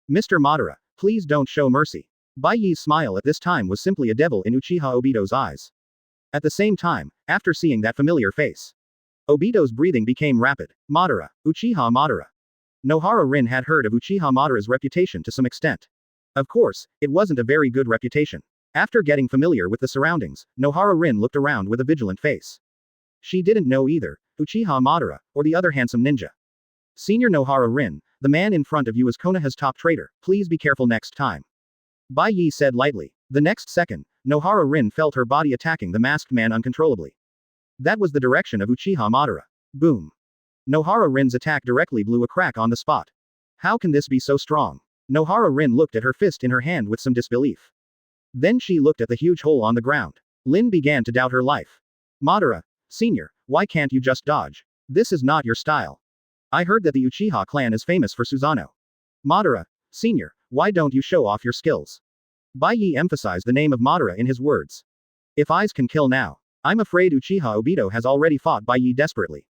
Mr. Madara, please don't show mercy. Bai Ye's smile at this time was simply a devil in Uchiha Obito's eyes. At the same time, after seeing that familiar face, Obito's breathing became rapid. Madara, Uchiha Madara. Nohara Rin had heard of Uchiha Madara's reputation to some extent. Of course, it wasn't a very good reputation. After getting familiar with the surroundings, Nohara Rin looked around with a vigilant face. She didn't know either Uchiha Madara or the other handsome ninja. Senior Nohara Rin, the man in front of you is Konoha's top traitor, please be careful next time. Bai Ye said lightly. The next second, Nohara Rin felt her body attacking the masked man uncontrollably. That was the direction of Uchiha Madara. Boom. Nohara Rin's attack directly blew a crack on the spot. How can this be so strong? Nohara Rin looked at her fist in her hand with some disbelief. Then she looked at the huge hole on the ground. Lin began to doubt her life. Madara, senior, why can't you just dodge? This is not your style. I heard that the Uchiha clan is famous for Susanoo. Madara, senior, why don't you show off your skills? Bai Ye emphasized the name of Madara in his words. If eyes can kill now. I'm afraid Uchiha Obito has already fought Bai Ye desperately.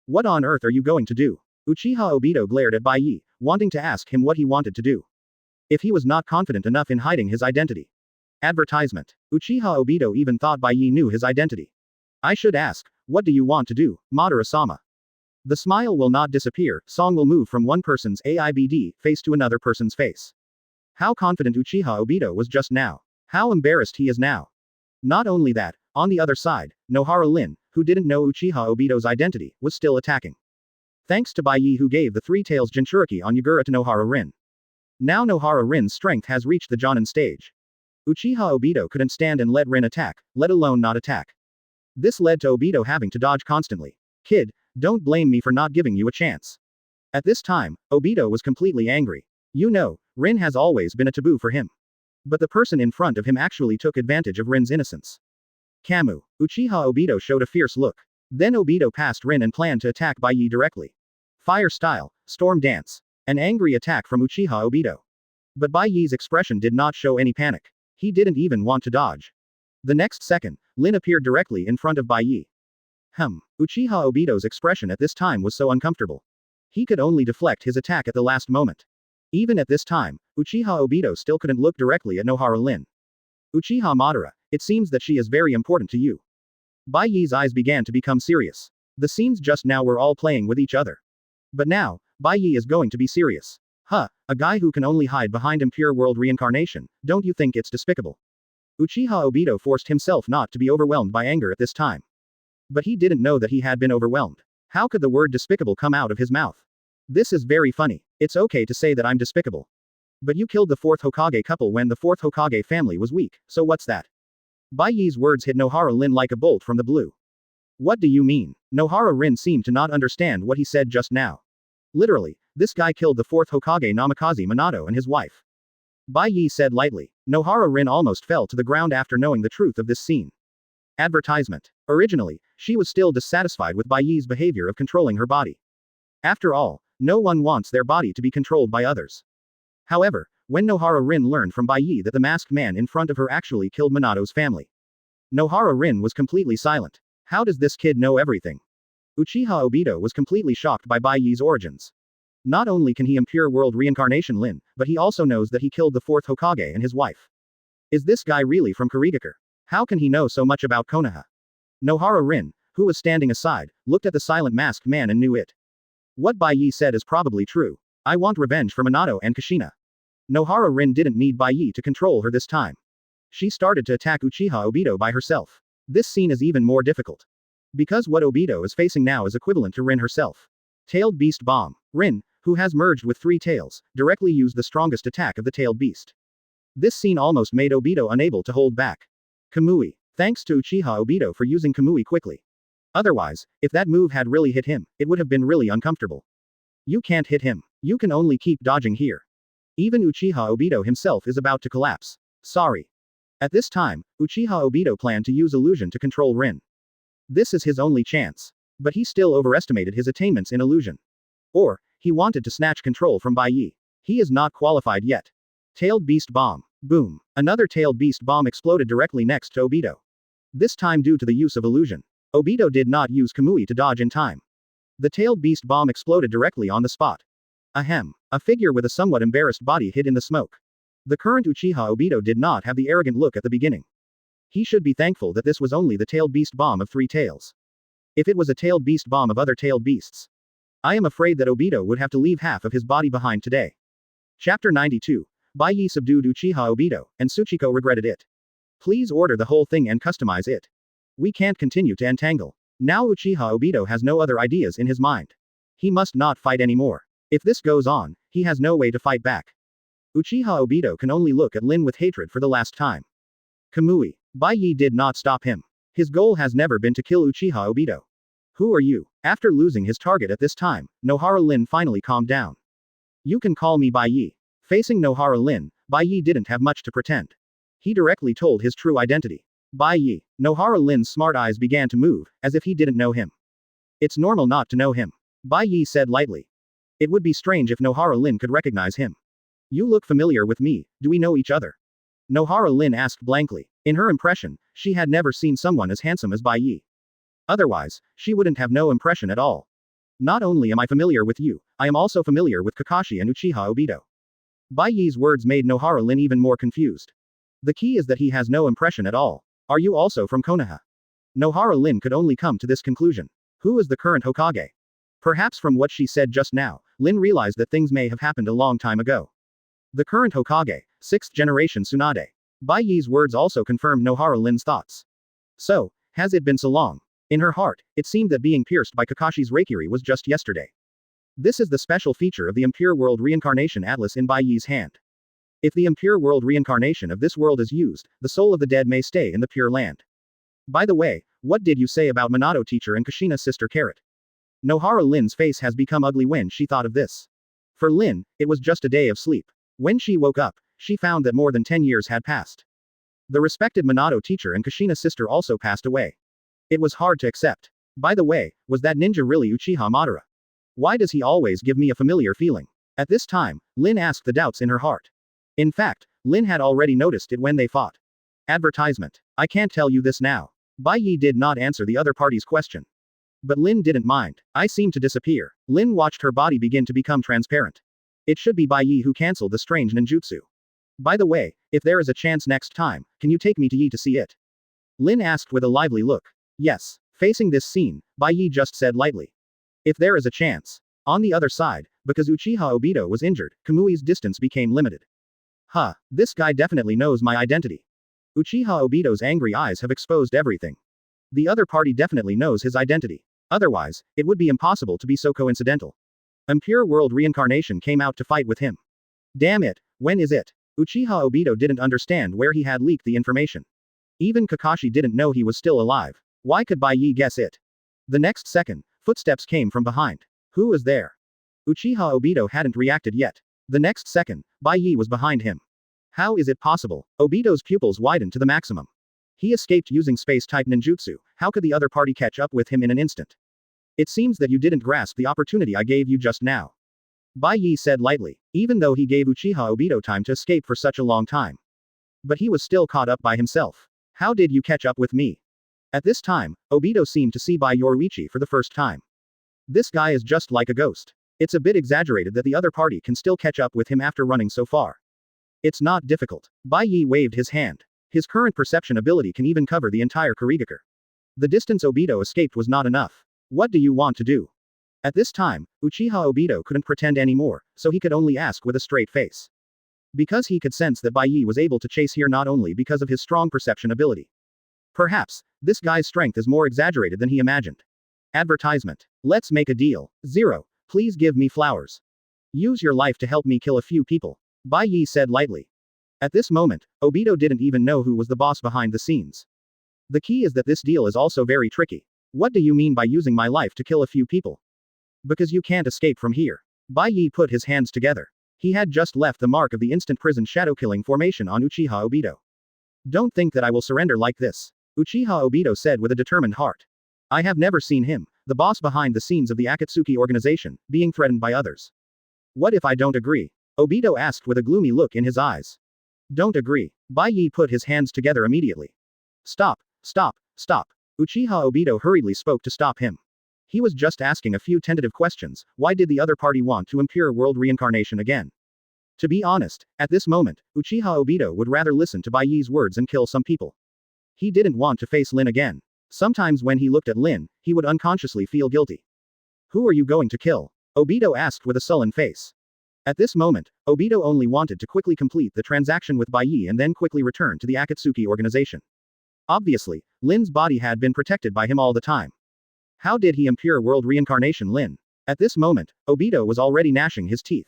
What on earth are you going to do? Uchiha Obito glared at Bai Ye, wanting to ask him what he wanted to do. If he was not confident enough in hiding his identity. Advertisement. Uchiha Obito even thought Bai Ye knew his identity. I should ask, what do you want to do, Madara-sama? The smile will not disappear, song will move from one person's AIBD face to another person's face. How confident Uchiha Obito was just now. How embarrassed he is now. Not only that, on the other side, Nohara Lin, who didn't know Uchiha Obito's identity, was still attacking. Thanks to Bai Ye who gave the Three Tails Jinchuriki on Yagura to Nohara Rin. Now Nohara Rin's strength has reached the Jonin stage. Uchiha Obito couldn't stand and let Rin attack, let alone not attack. This led to Obito having to dodge constantly. Kid, don't blame me for not giving you a chance. At this time, Obito was completely angry. You know, Rin has always been a taboo for him. But the person in front of him actually took advantage of Rin's innocence. Kamu. Uchiha Obito showed a fierce look. Then Obito passed Rin and planned to attack Bai Ye directly. Fire style, storm dance. An angry attack from Uchiha Obito. But Bai Ye's expression did not show any panic. He didn't even want to dodge. The next second, Lin appeared directly in front of Bai Ye. Uchiha Obito's expression at this time was so uncomfortable. He could only deflect his attack at the last moment. Even at this time, Uchiha Obito still couldn't look directly at Nohara Lin. Uchiha Madara, it seems that she is very important to you. Bai Ye's eyes began to become serious. The scenes just now were all playing with each other. But now, Bai Ye is going to be serious. A guy who can only hide behind impure world reincarnation, don't you think it's despicable? Uchiha Obito forced himself not to be overwhelmed by anger at this time. But he didn't know that he had been overwhelmed. How could the word despicable come out of his mouth? This is very funny. It's okay to say that I'm despicable. But you killed the fourth Hokage couple when the fourth Hokage family was weak, so what's that? Bai Ye's words hit Nohara Lin like a bolt from the blue. What do you mean? Nohara Rin seemed to not understand what he said just now. Literally, this guy killed the fourth Hokage Namikaze Minato and his wife. Bai Ye said lightly. Nohara Rin almost fell to the ground after knowing the truth of this scene. Advertisement. Originally, she was still dissatisfied with Bai Ye's behavior of controlling her body. After all, no one wants their body to be controlled by others. However, when Nohara Rin learned from Bai Ye that the masked man in front of her actually killed Minato's family, Nohara Rin was completely silent. How does this kid know everything? Uchiha Obito was completely shocked by Bai Ye's origins. Not only can he impure world reincarnation Lin, but he also knows that he killed the fourth Hokage and his wife. Is this guy really from Kirigakure? How can he know so much about Konoha? Nohara Rin, who was standing aside, looked at the silent masked man and knew it. What Bai Ye said is probably true. I want revenge for Minato and Kushina. Nohara Rin didn't need Bai Ye to control her this time. She started to attack Uchiha Obito by herself. This scene is even more difficult. Because what Obito is facing now is equivalent to Rin herself. Tailed Beast Bomb. Rin, who has merged with 3 tails, directly used the strongest attack of the tailed beast. This scene almost made Obito unable to hold back. Kamui. Thanks to Uchiha Obito for using Kamui quickly. Otherwise, if that move had really hit him, it would have been really uncomfortable. You can't hit him. You can only keep dodging here. Even Uchiha Obito himself is about to collapse. Sorry. At this time, Uchiha Obito planned to use illusion to control Rin. This is his only chance. But he still overestimated his attainments in illusion. Or, he wanted to snatch control from Bai Ye. He is not qualified yet. Tailed Beast Bomb. Boom. Another Tailed Beast Bomb exploded directly next to Obito. This time due to the use of illusion. Obito did not use Kamui to dodge in time. The Tailed Beast Bomb exploded directly on the spot. Ahem. A figure with a somewhat embarrassed body hid in the smoke. The current Uchiha Obito did not have the arrogant look at the beginning. He should be thankful that this was only the Tailed Beast Bomb of 3 tails. If it was a Tailed Beast Bomb of other tailed beasts, I am afraid that Obito would have to leave half of his body behind today. Chapter 92. Bai Ye subdued Uchiha Obito, and Tsuchiko regretted it. Please order the whole thing and customize it. We can't continue to entangle. Now Uchiha Obito has no other ideas in his mind. He must not fight anymore. If this goes on, he has no way to fight back. Uchiha Obito can only look at Lin with hatred for the last time. Kamui. Bai Ye did not stop him. His goal has never been to kill Uchiha Obito. Who are you? After losing his target at this time, Nohara Lin finally calmed down. You can call me Bai Ye. Facing Nohara Lin, Bai Ye didn't have much to pretend. He directly told his true identity. Bai Ye. Nohara Lin's smart eyes began to move, as if he didn't know him. It's normal not to know him. Bai Ye said lightly. It would be strange if Nohara Lin could recognize him. You look familiar with me, do we know each other? Nohara Lin asked blankly. In her impression, she had never seen someone as handsome as Bai Ye. Otherwise, she wouldn't have no impression at all. Not only am I familiar with you, I am also familiar with Kakashi and Uchiha Obito. Bai Ye's words made Nohara Lin even more confused. The key is that he has no impression at all. Are you also from Konoha? Nohara Lin could only come to this conclusion. Who is the current Hokage? Perhaps from what she said just now, Lin realized that things may have happened a long time ago. The current Hokage, 6th generation Tsunade. Bai Ye's words also confirmed Nohara Lin's thoughts. So, has it been so long? In her heart, it seemed that being pierced by Kakashi's Reikiri was just yesterday. This is the special feature of the Impure World Reincarnation Atlas in Bai Ye's hand. If the Impure World Reincarnation of this world is used, the soul of the dead may stay in the Pure Land. By the way, what did you say about Minato teacher and Kushina's sister Carrot? Nohara Lin's face has become ugly when she thought of this. For Lin, it was just a day of sleep. When she woke up, she found that more than 10 years had passed. The respected Minato teacher and Kushina's sister also passed away. It was hard to accept. By the way, was that ninja really Uchiha Madara? Why does he always give me a familiar feeling? At this time, Lin asked the doubts in her heart. In fact, Lin had already noticed it when they fought. Advertisement. I can't tell you this now. Bai Ye did not answer the other party's question. But Lin didn't mind. I seemed to disappear. Lin watched her body begin to become transparent. It should be Bai Ye who cancelled the strange ninjutsu. By the way, if there is a chance next time, can you take me to Yi to see it? Lin asked with a lively look. Yes. Facing this scene, Bai Ye just said lightly. If there is a chance. On the other side, because Uchiha Obito was injured, Kamui's distance became limited. Huh, this guy definitely knows my identity. Uchiha Obito's angry eyes have exposed everything. The other party definitely knows his identity. Otherwise, it would be impossible to be so coincidental. Impure World Reincarnation came out to fight with him. Damn it, when is it? Uchiha Obito didn't understand where he had leaked the information. Even Kakashi didn't know he was still alive. Why could Bai Ye guess it? The next second, footsteps came from behind. Who was there? Uchiha Obito hadn't reacted yet. The next second, Bai Ye was behind him. How is it possible? Obito's pupils widened to the maximum. He escaped using space-type ninjutsu, how could the other party catch up with him in an instant? It seems that you didn't grasp the opportunity I gave you just now. Bai Ye said lightly, even though he gave Uchiha Obito time to escape for such a long time. But he was still caught up by himself. How did you catch up with me? At this time, Obito seemed to see Bai Yoruichi for the first time. This guy is just like a ghost. It's a bit exaggerated that the other party can still catch up with him after running so far. It's not difficult. Bai Ye waved his hand. His current perception ability can even cover the entire Kirigakure. The distance Obito escaped was not enough. What do you want to do? At this time, Uchiha Obito couldn't pretend anymore, so he could only ask with a straight face. Because he could sense that Bai Ye was able to chase here not only because of his strong perception ability. Perhaps, this guy's strength is more exaggerated than he imagined. Advertisement. Let's make a deal. 0. Please give me flowers. Use your life to help me kill a few people. Bai Ye said lightly. At this moment, Obito didn't even know who was the boss behind the scenes. The key is that this deal is also very tricky. What do you mean by using my life to kill a few people? Because you can't escape from here. Bai Ye put his hands together. He had just left the mark of the instant prison shadow killing formation on Uchiha Obito. Don't think that I will surrender like this, Uchiha Obito said with a determined heart. I have never seen him, the boss behind the scenes of the Akatsuki organization, being threatened by others. What if I don't agree? Obito asked with a gloomy look in his eyes. Don't agree. Bai Ye put his hands together immediately. Stop, stop, stop. Uchiha Obito hurriedly spoke to stop him. He was just asking a few tentative questions. Why did the other party want to impure world reincarnation again? To be honest, at this moment, Uchiha Obito would rather listen to Bai Ye's words and kill some people. He didn't want to face Lin again. Sometimes when he looked at Lin, he would unconsciously feel guilty. Who are you going to kill? Obito asked with a sullen face. At this moment, Obito only wanted to quickly complete the transaction with Bai Ye and then quickly return to the Akatsuki organization. Obviously, Lin's body had been protected by him all the time. How did he impure world reincarnation Lin? At this moment, Obito was already gnashing his teeth.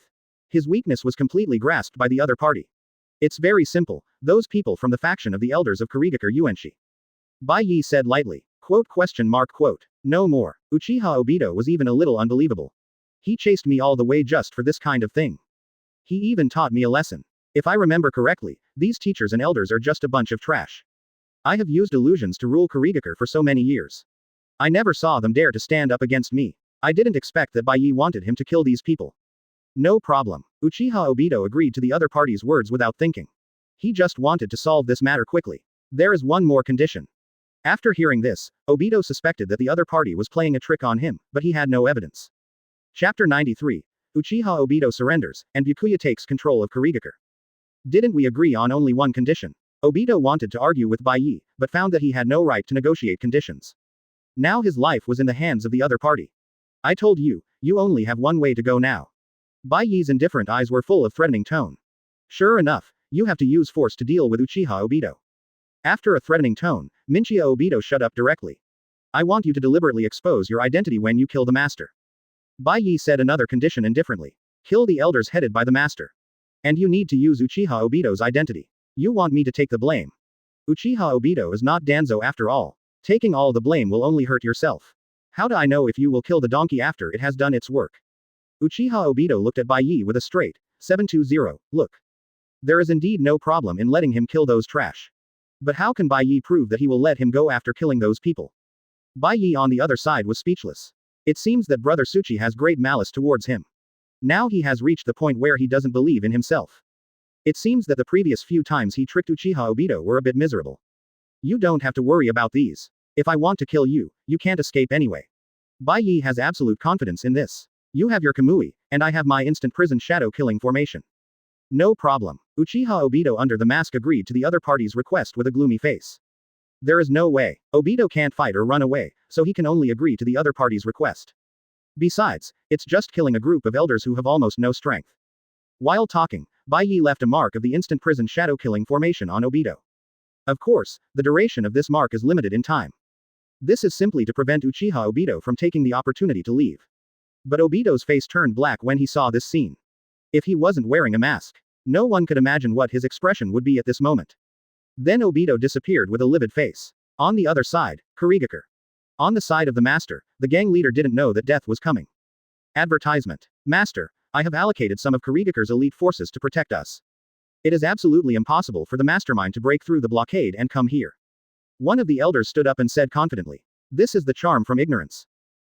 His weakness was completely grasped by the other party. It's very simple, those people from the faction of the elders of Kirigakure Yuenshi. Bai Ye said lightly. Quote. No more. Uchiha Obito was even a little unbelievable. He chased me all the way just for this kind of thing. He even taught me a lesson. If I remember correctly, these teachers and elders are just a bunch of trash. I have used illusions to rule Kirigakure for so many years. I never saw them dare to stand up against me. I didn't expect that Bai Ye wanted him to kill these people. No problem. Uchiha Obito agreed to the other party's words without thinking. He just wanted to solve this matter quickly. There is one more condition. After hearing this, Obito suspected that the other party was playing a trick on him, but he had no evidence. Chapter 93. Uchiha Obito surrenders, and Byakuya takes control of Kirigakure. Didn't we agree on only one condition? Obito wanted to argue with Bai Ye, but found that he had no right to negotiate conditions. Now his life was in the hands of the other party. I told you, you only have one way to go now. Bai Ye's indifferent eyes were full of threatening tone. Sure enough, you have to use force to deal with Uchiha Obito. After a threatening tone, Minchia Obito shut up directly. I want you to deliberately expose your identity when you kill the master. Bai Ye said another condition indifferently. Kill the elders headed by the master. And you need to use Uchiha Obito's identity. You want me to take the blame. Uchiha Obito is not Danzo after all. Taking all the blame will only hurt yourself. How do I know if you will kill the donkey after it has done its work? Uchiha Obito looked at Bai Ye with a straight, 720, look. There is indeed no problem in letting him kill those trash. But how can Bai Ye prove that he will let him go after killing those people? Bai Ye on the other side was speechless. It seems that Brother Suchi has great malice towards him. Now he has reached the point where he doesn't believe in himself. It seems that the previous few times he tricked Uchiha Obito were a bit miserable. You don't have to worry about these. If I want to kill you, you can't escape anyway. Bai Ye has absolute confidence in this. You have your Kamui, and I have my instant prison shadow killing formation. No problem. Uchiha Obito under the mask agreed to the other party's request with a gloomy face. There is no way. Obito can't fight or run away, so he can only agree to the other party's request. Besides, it's just killing a group of elders who have almost no strength. While talking, Bai Ye left a mark of the instant prison shadow killing formation on Obito. Of course, the duration of this mark is limited in time. This is simply to prevent Uchiha Obito from taking the opportunity to leave. But Obito's face turned black when he saw this scene. If he wasn't wearing a mask, no one could imagine what his expression would be at this moment. Then Obito disappeared with a livid face. On the other side, Kirigakure. On the side of the master, the gang leader didn't know that death was coming. Advertisement. Master, I have allocated some of Kirigakure's elite forces to protect us. It is absolutely impossible for the mastermind to break through the blockade and come here. One of the elders stood up and said confidently. This is the charm from ignorance.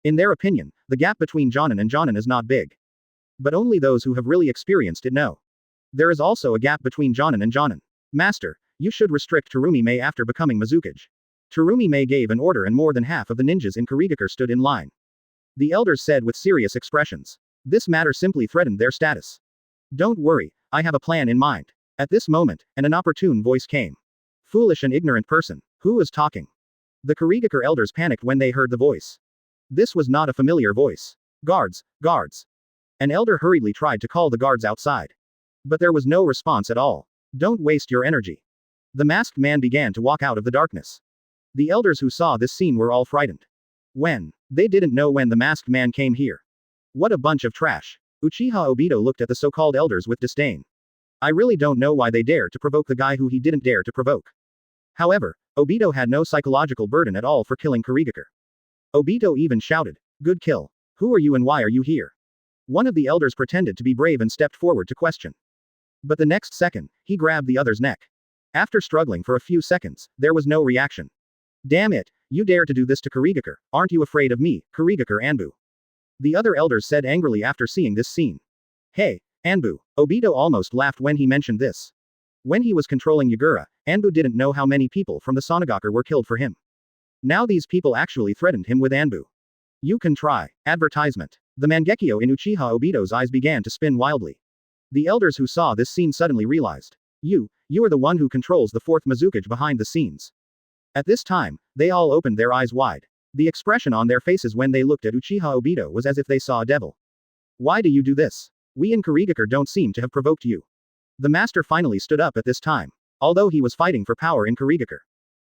In their opinion, the gap between Jonin and Jonin is not big. But only those who have really experienced it know. There is also a gap between Jonin and Jonin. Master, you should restrict Terumi Mei after becoming Mizukage. Terumi Mei gave an order and more than half of the ninjas in Kirigakure stood in line. The elders said with serious expressions. This matter simply threatened their status. Don't worry, I have a plan in mind. At this moment, an inopportune voice came. Foolish and ignorant person, who is talking? The Kirigakure elders panicked when they heard the voice. This was not a familiar voice. Guards, guards. An elder hurriedly tried to call the guards outside. But there was no response at all. Don't waste your energy. The masked man began to walk out of the darkness. The elders who saw this scene were all frightened. When? They didn't know when the masked man came here. What a bunch of trash. Uchiha Obito looked at the so-called elders with disdain. I really don't know why they dared to provoke the guy who he didn't dare to provoke. However, Obito had no psychological burden at all for killing Kirigakure. Obito even shouted, "Good kill. Who are you and why are you here?" One of the elders pretended to be brave and stepped forward to question. But the next second, he grabbed the other's neck. After struggling for a few seconds, there was no reaction. Damn it, you dare to do this to Kirigakure, aren't you afraid of me, Kirigakure Anbu? The other elders said angrily after seeing this scene. Hey, Anbu. Obito almost laughed when he mentioned this. When he was controlling Yagura, Anbu didn't know how many people from the Sonogakure were killed for him. Now these people actually threatened him with Anbu. You can try. Advertisement. The Mangekyo in Uchiha Obito's eyes began to spin wildly. The elders who saw this scene suddenly realized. You are the one who controls the fourth Mizukage behind the scenes. At this time, they all opened their eyes wide. The expression on their faces when they looked at Uchiha Obito was as if they saw a devil. Why do you do this? We in Kirigakure don't seem to have provoked you. The master finally stood up at this time. Although he was fighting for power in Kirigakure.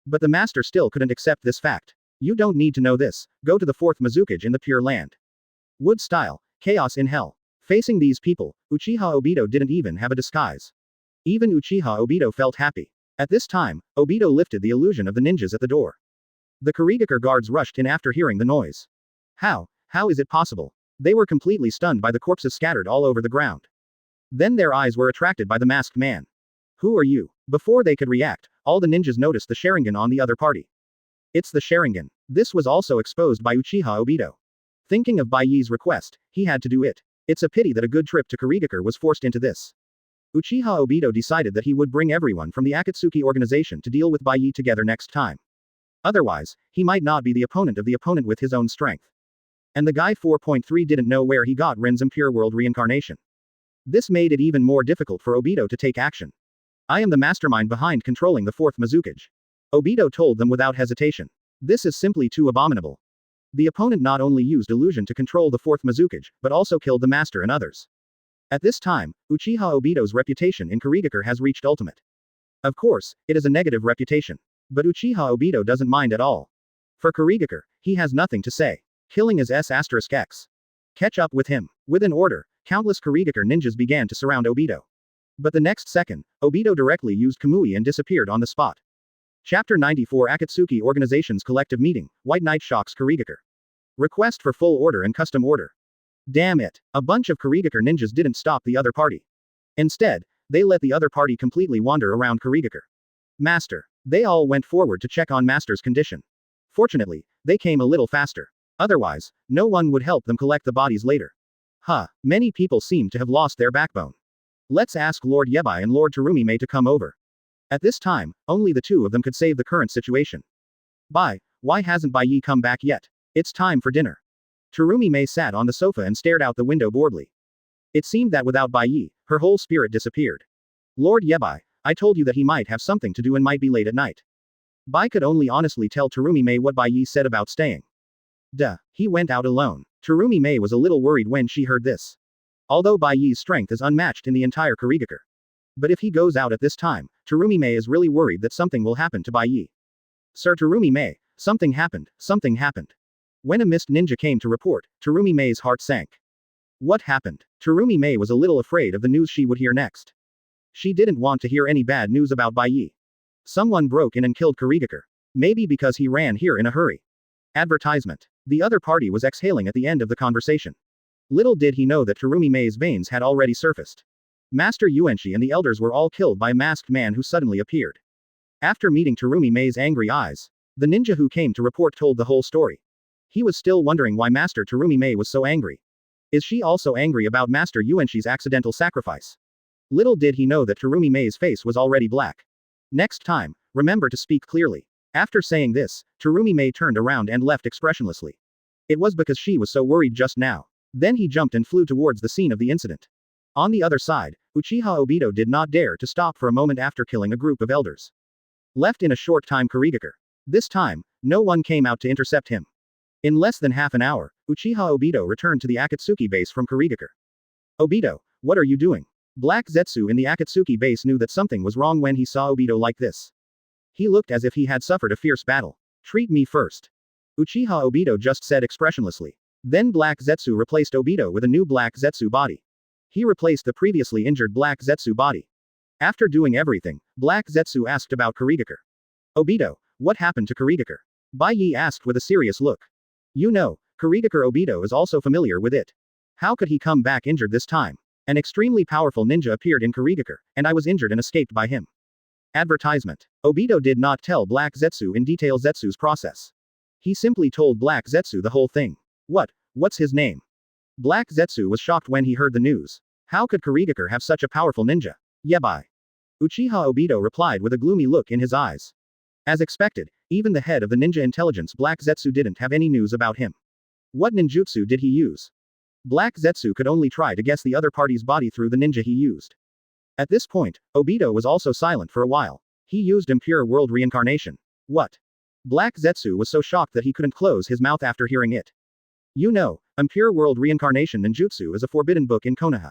But the master still couldn't accept this fact. You don't need to know this, go to the fourth Mizukage in the Pure Land. Wood style, chaos in hell. Facing these people, Uchiha Obito didn't even have a disguise. Even Uchiha Obito felt happy. At this time, Obito lifted the illusion of the ninjas at the door. The Kirigakure guards rushed in after hearing the noise. How is it possible? They were completely stunned by the corpses scattered all over the ground. Then their eyes were attracted by the masked man. Who are you? Before they could react, all the ninjas noticed the Sharingan on the other party. It's the Sharingan. This was also exposed by Uchiha Obito. Thinking of Bai Ye's request, he had to do it. It's a pity that a good trip to Kirigakure was forced into this. Uchiha Obito decided that he would bring everyone from the Akatsuki organization to deal with Bai Ye together next time. Otherwise, he might not be the opponent of the opponent with his own strength. And the guy 4.3 didn't know where he got Rin's impure world reincarnation. This made it even more difficult for Obito to take action. I am the mastermind behind controlling the fourth Mizukage. Obito told them without hesitation. This is simply too abominable. The opponent not only used illusion to control the fourth Mizukage, but also killed the master and others. At this time, Uchiha Obito's reputation in Kirigakure has reached ultimate. Of course, it is a negative reputation. But Uchiha Obito doesn't mind at all. For Kirigakure, he has nothing to say. Killing is S**X. Catch up with him. With an order, countless Kirigakure ninjas began to surround Obito. But the next second, Obito directly used Kamui and disappeared on the spot. Chapter 94 Akatsuki Organization's Collective Meeting, White Knight shocks Kirigakure. Request for full order and custom order. Damn it. A bunch of Kirigakure ninjas didn't stop the other party. Instead, they let the other party completely wander around Kirigakure. Master. They all went forward to check on Master's condition. Fortunately, they came a little faster. Otherwise, no one would help them collect the bodies later. Many people seem to have lost their backbone. Let's ask Lord Yebai and Lord Terumi Mei to come over. At this time, only the two of them could save the current situation. Why hasn't Bai Ye come back yet? It's time for dinner. Terumi Mei sat on the sofa and stared out the window boredly. It seemed that without Bai Ye, her whole spirit disappeared. Lord Yebai, I told you that he might have something to do and might be late at night. Bai could only honestly tell Terumi Mei what Bai Ye said about staying. Duh, he went out alone. Terumi Mei was a little worried when she heard this. Although Bai Ye's strength is unmatched in the entire Kirigakure. But if he goes out at this time, Terumi Mei is really worried that something will happen to Bai Ye. Sir Terumi Mei, something happened. When a mist ninja came to report, Terumi Mei's heart sank. What happened? Terumi Mei was a little afraid of the news she would hear next. She didn't want to hear any bad news about Bai Ye. Someone broke in and killed Kirigakure. Maybe because he ran here in a hurry. Advertisement. The other party was exhaling at the end of the conversation. Little did he know that Terumi Mei's veins had already surfaced. Master Yuenshi and the elders were all killed by a masked man who suddenly appeared. After meeting Terumi Mei's angry eyes, the ninja who came to report told the whole story. He was still wondering why Master Terumi Mei was so angry. Is she also angry about Master Yuenshi's accidental sacrifice? Little did he know that Terumi Mei's face was already black. Next time, remember to speak clearly. After saying this, Terumi Mei turned around and left expressionlessly. It was because she was so worried just now. Then he jumped and flew towards the scene of the incident. On the other side, Uchiha Obito did not dare to stop for a moment after killing a group of elders. Left in a short time Kirigakure. This time, no one came out to intercept him. In less than half an hour, Uchiha Obito returned to the Akatsuki base from Kirigakure. Obito, what are you doing? Black Zetsu in the Akatsuki base knew that something was wrong when he saw Obito like this. He looked as if he had suffered a fierce battle. Treat me first. Uchiha Obito just said expressionlessly. Then Black Zetsu replaced Obito with a new Black Zetsu body. He replaced the previously injured Black Zetsu body. After doing everything, Black Zetsu asked about Kirigakure. Obito, what happened to Kirigakure? Bai Ye asked with a serious look. You know, Kirigakure Obito is also familiar with it. How could he come back injured this time? An extremely powerful ninja appeared in Kirigakure, and I was injured and escaped by him. Advertisement. Obito did not tell Black Zetsu in detail Zetsu's process. He simply told Black Zetsu the whole thing. What's his name? Black Zetsu was shocked when he heard the news. How could Kirigakure have such a powerful ninja? Yabai. Uchiha Obito replied with a gloomy look in his eyes. As expected, even the head of the ninja intelligence Black Zetsu didn't have any news about him. What ninjutsu did he use? Black Zetsu could only try to guess the other party's body through the ninja he used. At this point, Obito was also silent for a while. He used impure world reincarnation. What? Black Zetsu was so shocked that he couldn't close his mouth after hearing it. You know, impure world reincarnation ninjutsu is a forbidden book in Konoha.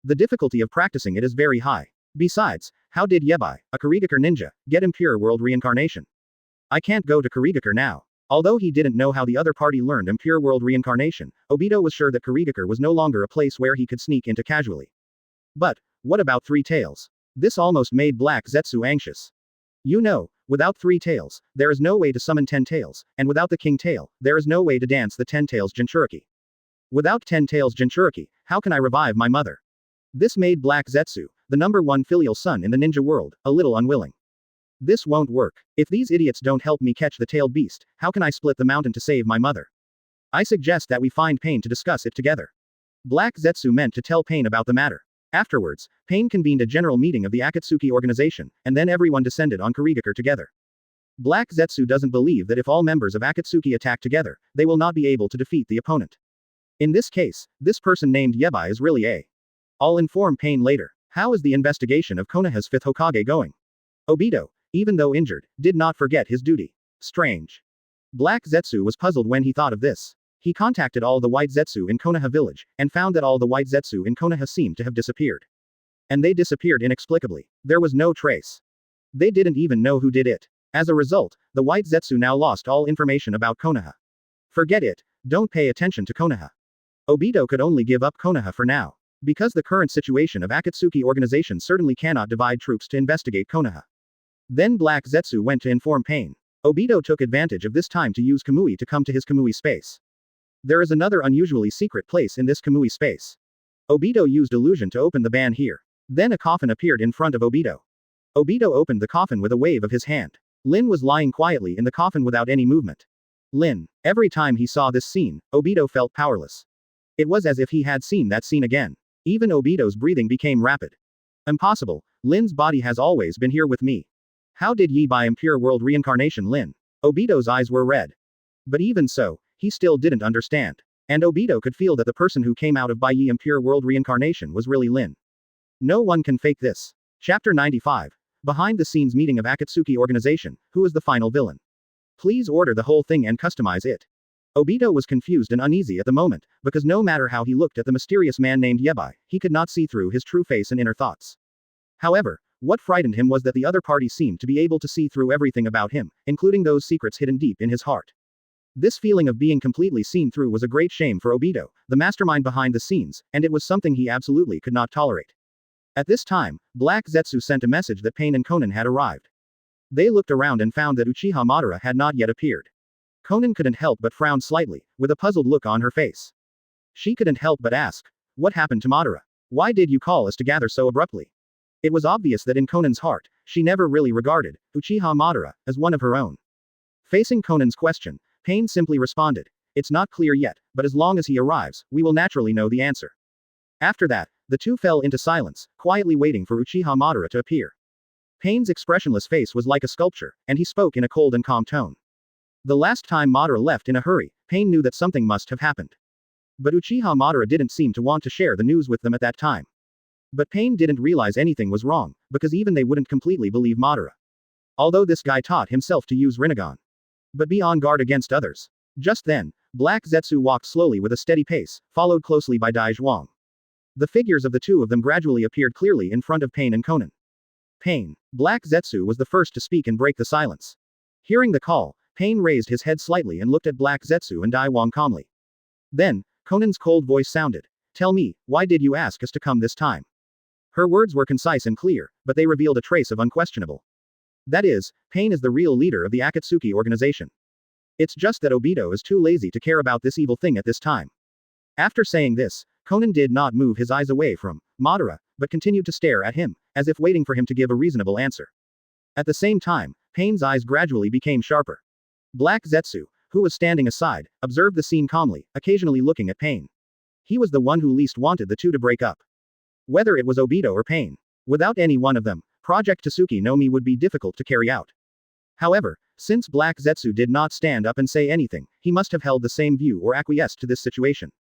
The difficulty of practicing it is very high. Besides, how did Yabai, a Kirigakure ninja, get impure world reincarnation? I can't go to Kirigakure now. Although he didn't know how the other party learned impure world reincarnation, Obito was sure that Kirigakure was no longer a place where he could sneak into casually. But, what about Three Tails? This almost made Black Zetsu anxious. You know, without Three Tails, there is no way to summon 10 Tails, and without the King Tail, there is no way to dance the 10 Tails Jinchuriki. Without 10 Tails Jinchuriki, how can I revive my mother? This made Black Zetsu, the #1 filial son in the ninja world, a little unwilling. This won't work. If these idiots don't help me catch the tailed beast, how can I split the mountain to save my mother? I suggest that we find Pain to discuss it together. Black Zetsu meant to tell Pain about the matter. Afterwards, Pain convened a general meeting of the Akatsuki organization, and then everyone descended on Kirigakure together. Black Zetsu doesn't believe that if all members of Akatsuki attack together, they will not be able to defeat the opponent. In this case, this person named Yabai is really a. I'll inform Pain later. How is the investigation of Konoha's 5th Hokage going? Obito, even though injured, did not forget his duty. Strange. Black Zetsu was puzzled when he thought of this. He contacted all the white Zetsu in Konoha Village, and found that all the white Zetsu in Konoha seemed to have disappeared. And they disappeared inexplicably. There was no trace. They didn't even know who did it. As a result, the white Zetsu now lost all information about Konoha. Forget it, don't pay attention to Konoha. Obito could only give up Konoha for now. Because the current situation of Akatsuki organization certainly cannot divide troops to investigate Konoha. Then Black Zetsu went to inform Pain. Obito took advantage of this time to use Kamui to come to his Kamui space. There is another unusually secret place in this Kamui space. Obito used illusion to open the ban here. Then a coffin appeared in front of Obito. Obito opened the coffin with a wave of his hand. Lin was lying quietly in the coffin without any movement. Lin. Every time he saw this scene, Obito felt powerless. It was as if he had seen that scene again. Even Obito's breathing became rapid. Impossible, Lin's body has always been here with me. How did Yi buy impure world reincarnation Lin? Obito's eyes were red. But even so, he still didn't understand. And Obito could feel that the person who came out of Bai Ye impure world reincarnation was really Lin. No one can fake this. Chapter 95. Behind the scenes meeting of Akatsuki organization, who is the final villain? Please order the whole thing and customize it. Obito was confused and uneasy at the moment, because no matter how he looked at the mysterious man named Yabai, he could not see through his true face and inner thoughts. However, what frightened him was that the other party seemed to be able to see through everything about him, including those secrets hidden deep in his heart. This feeling of being completely seen through was a great shame for Obito, the mastermind behind the scenes, and it was something he absolutely could not tolerate. At this time, Black Zetsu sent a message that Pain and Konan had arrived. They looked around and found that Uchiha Madara had not yet appeared. Konan couldn't help but frown slightly, with a puzzled look on her face. She couldn't help but ask, what happened to Madara? Why did you call us to gather so abruptly? It was obvious that in Konan's heart, she never really regarded Uchiha Madara as one of her own. Facing Konan's question, Pain simply responded, it's not clear yet, but as long as he arrives, we will naturally know the answer. After that, the two fell into silence, quietly waiting for Uchiha Madara to appear. Pain's expressionless face was like a sculpture, and he spoke in a cold and calm tone. The last time Madara left in a hurry, Pain knew that something must have happened. But Uchiha Madara didn't seem to want to share the news with them at that time. But Pain didn't realize anything was wrong, because even they wouldn't completely believe Madara. Although this guy taught himself to use Rinnegan. but be on guard against others. Just then, Black Zetsu walked slowly with a steady pace, followed closely by Dai Zhuang. The figures of the two of them gradually appeared clearly in front of Pain and Conan. Pain. Black Zetsu was the first to speak and break the silence. Hearing the call, Pain raised his head slightly and looked at Black Zetsu and Dai Wang calmly. Then, Conan's cold voice sounded. Tell me, why did you ask us to come this time? Her words were concise and clear, but they revealed a trace of unquestionable. That is, Pain is the real leader of the Akatsuki organization. It's just that Obito is too lazy to care about this evil thing at this time. After saying this, Conan did not move his eyes away from Madara, but continued to stare at him, as if waiting for him to give a reasonable answer. At the same time, Pain's eyes gradually became sharper. Black Zetsu, who was standing aside, observed the scene calmly, occasionally looking at Pain. He was the one who least wanted the two to break up. Whether it was Obito or Pain. Without any one of them, Project Tsuki no Mi would be difficult to carry out. However, since Black Zetsu did not stand up and say anything, he must have held the same view or acquiesced to this situation.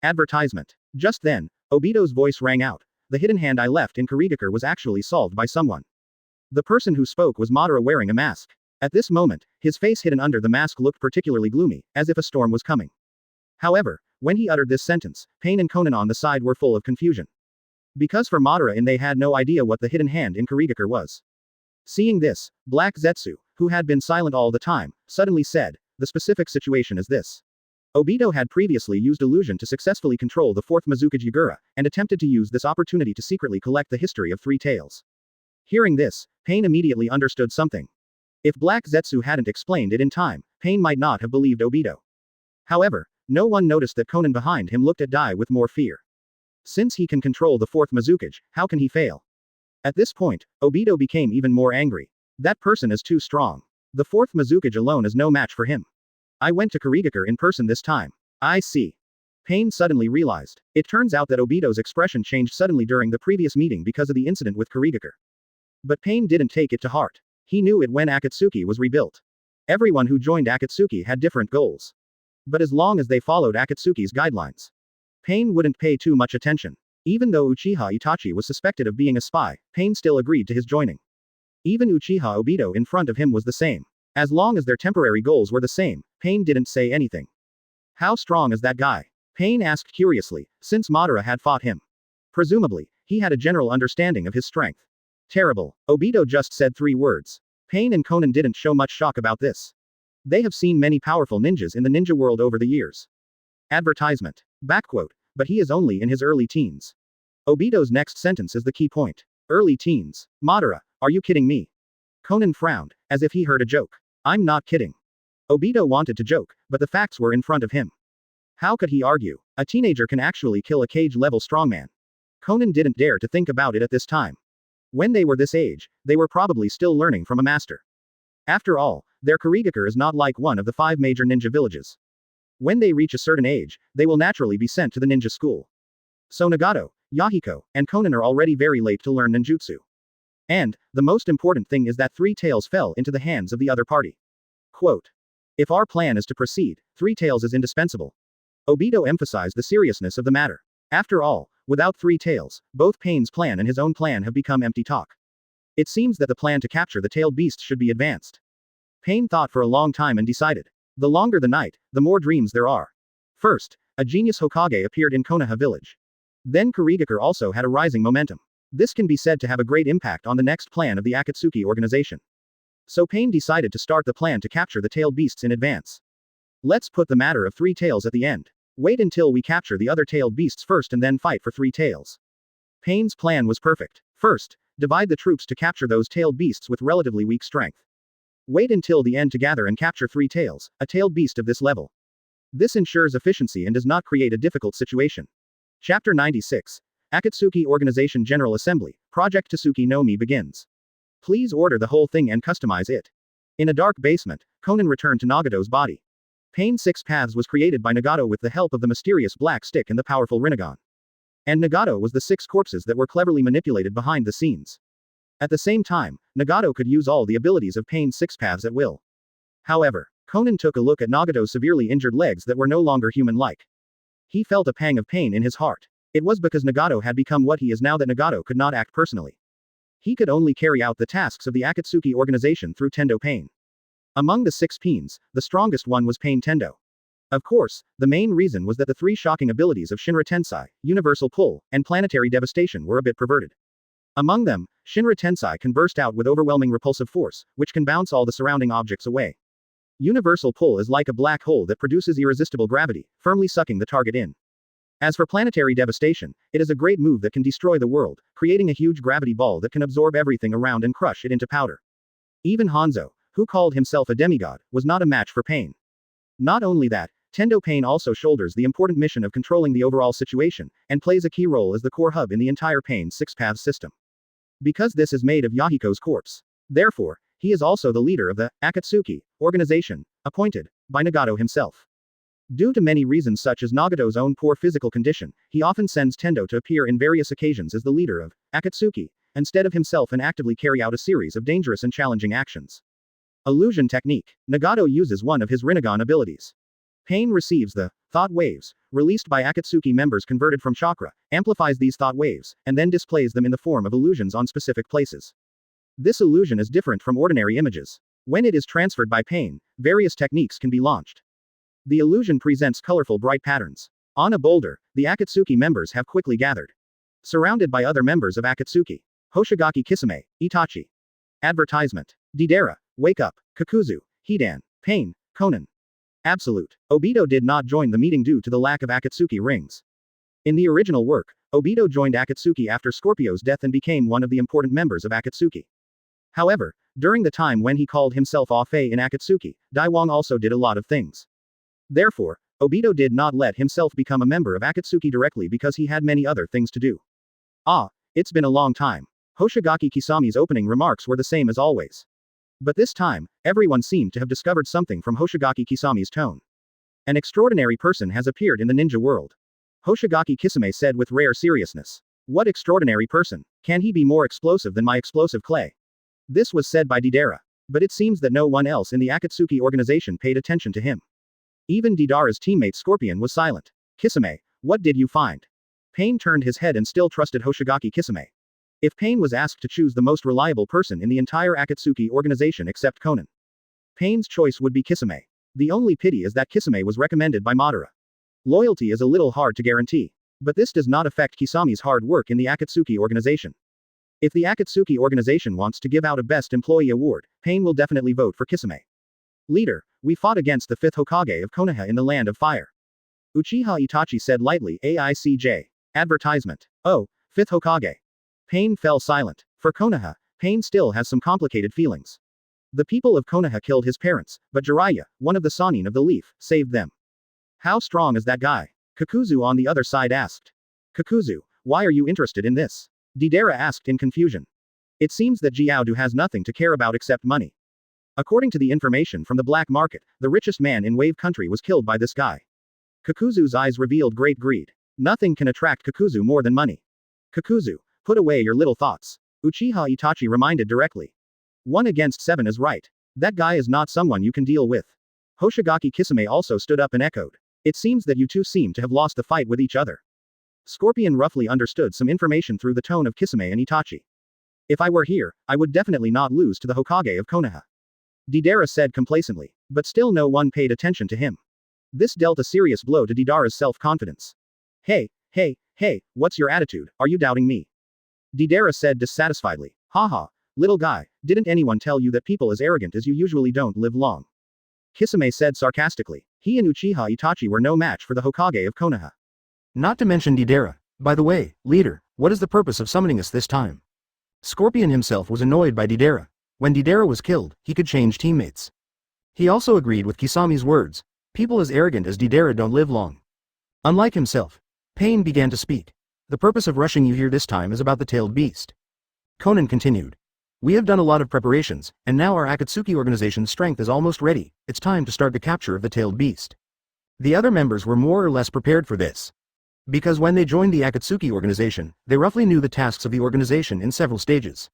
Advertisement. Just then, Obito's voice rang out. The hidden hand I left in Kirigakure was actually solved by someone. The person who spoke was Madara wearing a mask. At this moment, his face hidden under the mask looked particularly gloomy, as if a storm was coming. However, when he uttered this sentence, Pain and Conan on the side were full of confusion. Because for Madara and they had no idea what the hidden hand in Kirigakure was. Seeing this, Black Zetsu, who had been silent all the time, suddenly said, the specific situation is this. Obito had previously used illusion to successfully control the fourth Mizukage Yagura, and attempted to use this opportunity to secretly collect the history of Three Tails. Hearing this, Pain immediately understood something. If Black Zetsu hadn't explained it in time, Pain might not have believed Obito. However, no one noticed that Conan behind him looked at Dai with more fear. Since he can control the fourth Mizukage, how can he fail? At this point, Obito became even more angry. That person is too strong. The fourth Mizukage alone is no match for him. I went to Kirigakure in person this time. I see. Pain suddenly realized. It turns out that Obito's expression changed suddenly during the previous meeting because of the incident with Kirigakure. But Pain didn't take it to heart. He knew it when Akatsuki was rebuilt. Everyone who joined Akatsuki had different goals. But as long as they followed Akatsuki's guidelines, Pain wouldn't pay too much attention. Even though Uchiha Itachi was suspected of being a spy, Pain still agreed to his joining. Even Uchiha Obito in front of him was the same. As long as their temporary goals were the same, Pain didn't say anything. How strong is that guy? Pain asked curiously, since Madara had fought him. Presumably, he had a general understanding of his strength. Terrible. Obito just said 3 words. Pain and Conan didn't show much shock about this. They have seen many powerful ninjas in the ninja world over the years. Advertisement. Backquote. But he is only in his early teens. Obito's next sentence is the key point. Early teens. Madara, are you kidding me? Conan frowned, as if he heard a joke. I'm not kidding. Obito wanted to joke, but the facts were in front of him. How could he argue? A teenager can actually kill a cage-level strongman. Conan didn't dare to think about it at this time. When they were this age, they were probably still learning from a master. After all, their Kirigakure is not like one of the 5 major ninja villages. When they reach a certain age, they will naturally be sent to the ninja school. So Nagato, Yahiko, and Conan are already very late to learn ninjutsu. And, the most important thing is that Three Tails fell into the hands of the other party. Quote. If our plan is to proceed, Three Tails is indispensable. Obito emphasized the seriousness of the matter. After all, without Three Tails, both Pain's plan and his own plan have become empty talk. It seems that the plan to capture the tailed beasts should be advanced. Pain thought for a long time and decided. The longer the night, the more dreams there are. First, a genius Hokage appeared in Konoha Village. Then Kirigakure also had a rising momentum. This can be said to have a great impact on the next plan of the Akatsuki organization. So Pain decided to start the plan to capture the tailed beasts in advance. Let's put the matter of Three Tails at the end. Wait until we capture the other tailed beasts first and then fight for Three Tails. Pain's plan was perfect. First, divide the troops to capture those tailed beasts with relatively weak strength. Wait until the end to gather and capture Three Tails, a tailed beast of this level. This ensures efficiency and does not create a difficult situation. Chapter 96. Akatsuki Organization General Assembly, Project Tsuki no Mi begins. Please order the whole thing and customize it. In a dark basement, Conan returned to Nagato's body. Pain 6 Paths was created by Nagato with the help of the mysterious black stick and the powerful Rinnegan. And Nagato was the 6 corpses that were cleverly manipulated behind the scenes. At the same time, Nagato could use all the abilities of Pain 6 Paths at will. However, Conan took a look at Nagato's severely injured legs that were no longer human-like. He felt a pang of pain in his heart. It was because Nagato had become what he is now that Nagato could not act personally. He could only carry out the tasks of the Akatsuki organization through Tendo Pain. Among the 6 Pains, the strongest one was Pain Tendo. Of course, the main reason was that the 3 shocking abilities of Shinra Tensei, Universal Pull, and Planetary Devastation were a bit perverted. Among them, Shinra Tensei can burst out with overwhelming repulsive force, which can bounce all the surrounding objects away. Universal Pull is like a black hole that produces irresistible gravity, firmly sucking the target in. As for Planetary Devastation, it is a great move that can destroy the world, creating a huge gravity ball that can absorb everything around and crush it into powder. Even Hanzo, who called himself a demigod, was not a match for Pain. Not only that, Tendo Pain also shoulders the important mission of controlling the overall situation, and plays a key role as the core hub in the entire Pain 6-path system. Because this is made of Yahiko's corpse. Therefore, he is also the leader of the Akatsuki organization, appointed by Nagato himself. Due to many reasons such as Nagato's own poor physical condition, he often sends Tendo to appear in various occasions as the leader of Akatsuki, instead of himself and actively carry out a series of dangerous and challenging actions. Illusion Technique. Nagato uses one of his Rinnegan abilities. Pain receives the thought waves, released by Akatsuki members converted from chakra, amplifies these thought waves, and then displays them in the form of illusions on specific places. This illusion is different from ordinary images. When it is transferred by Pain, various techniques can be launched. The illusion presents colorful bright patterns. On a boulder, the Akatsuki members have quickly gathered. Surrounded by other members of Akatsuki. Hoshigaki Kisame, Itachi. Advertisement. Deidara, Wake Up, Kakuzu, Hidan, Pain, Konan. Absolute. Obito did not join the meeting due to the lack of Akatsuki rings. In the original work, Obito joined Akatsuki after Scorpio's death and became one of the important members of Akatsuki. However, during the time when he called himself Afei in Akatsuki, Daiwang also did a lot of things. Therefore, Obito did not let himself become a member of Akatsuki directly because he had many other things to do. It's been a long time. Hoshigaki Kisami's opening remarks were the same as always. But this time, everyone seemed to have discovered something from Hoshigaki Kisami's tone. An extraordinary person has appeared in the ninja world. Hoshigaki Kisame said with rare seriousness. What extraordinary person? Can he be more explosive than my explosive clay? This was said by Deidara. But it seems that no one else in the Akatsuki organization paid attention to him. Even Deidara's teammate Scorpion was silent. Kisame, what did you find? Pain turned his head and still trusted Hoshigaki Kisame. If Pain was asked to choose the most reliable person in the entire Akatsuki organization except Konan, Pain's choice would be Kisame. The only pity is that Kisame was recommended by Madara. Loyalty is a little hard to guarantee. But this does not affect Kisami's hard work in the Akatsuki organization. If the Akatsuki organization wants to give out a Best Employee award, Pain will definitely vote for Kisame. Leader, we fought against the 5th Hokage of Konoha in the Land of Fire. Uchiha Itachi said lightly. AICJ. Advertisement. Oh, 5th Hokage. Pain fell silent. For Konoha, Pain still has some complicated feelings. The people of Konoha killed his parents, but Jiraiya, one of the Sannin of the Leaf, saved them. How strong is that guy? Kakuzu on the other side asked. Kakuzu, why are you interested in this? Deidara asked in confusion. It seems that Jiaodu has nothing to care about except money. According to the information from the black market, the richest man in Wave Country was killed by this guy. Kakuzu's eyes revealed great greed. Nothing can attract Kakuzu more than money. Kakuzu, put away your little thoughts. Uchiha Itachi reminded directly. 1 against 7 is right. That guy is not someone you can deal with. Hoshigaki Kisame also stood up and echoed. It seems that you two seem to have lost the fight with each other. Scorpion roughly understood some information through the tone of Kisame and Itachi. If I were here, I would definitely not lose to the Hokage of Konoha. Deidara said complacently, but still no one paid attention to him. This dealt a serious blow to Deidara's self-confidence. Hey, what's your attitude, are you doubting me? Deidara said dissatisfiedly. Haha, little guy, didn't anyone tell you that people as arrogant as you usually don't live long? Kisame said sarcastically. He and Uchiha Itachi were no match for the Hokage of Konoha. Not to mention Deidara. By the way, leader, what is the purpose of summoning us this time? Scorpion himself was annoyed by Deidara. When Deidara was killed, he could change teammates. He also agreed with Kisami's words. People as arrogant as Deidara don't live long. Unlike himself, Pain began to speak. The purpose of rushing you here this time is about the tailed beast. Konan continued. We have done a lot of preparations, and now our Akatsuki organization's strength is almost ready. It's time to start the capture of the tailed beast. The other members were more or less prepared for this. Because when they joined the Akatsuki organization, they roughly knew the tasks of the organization in several stages.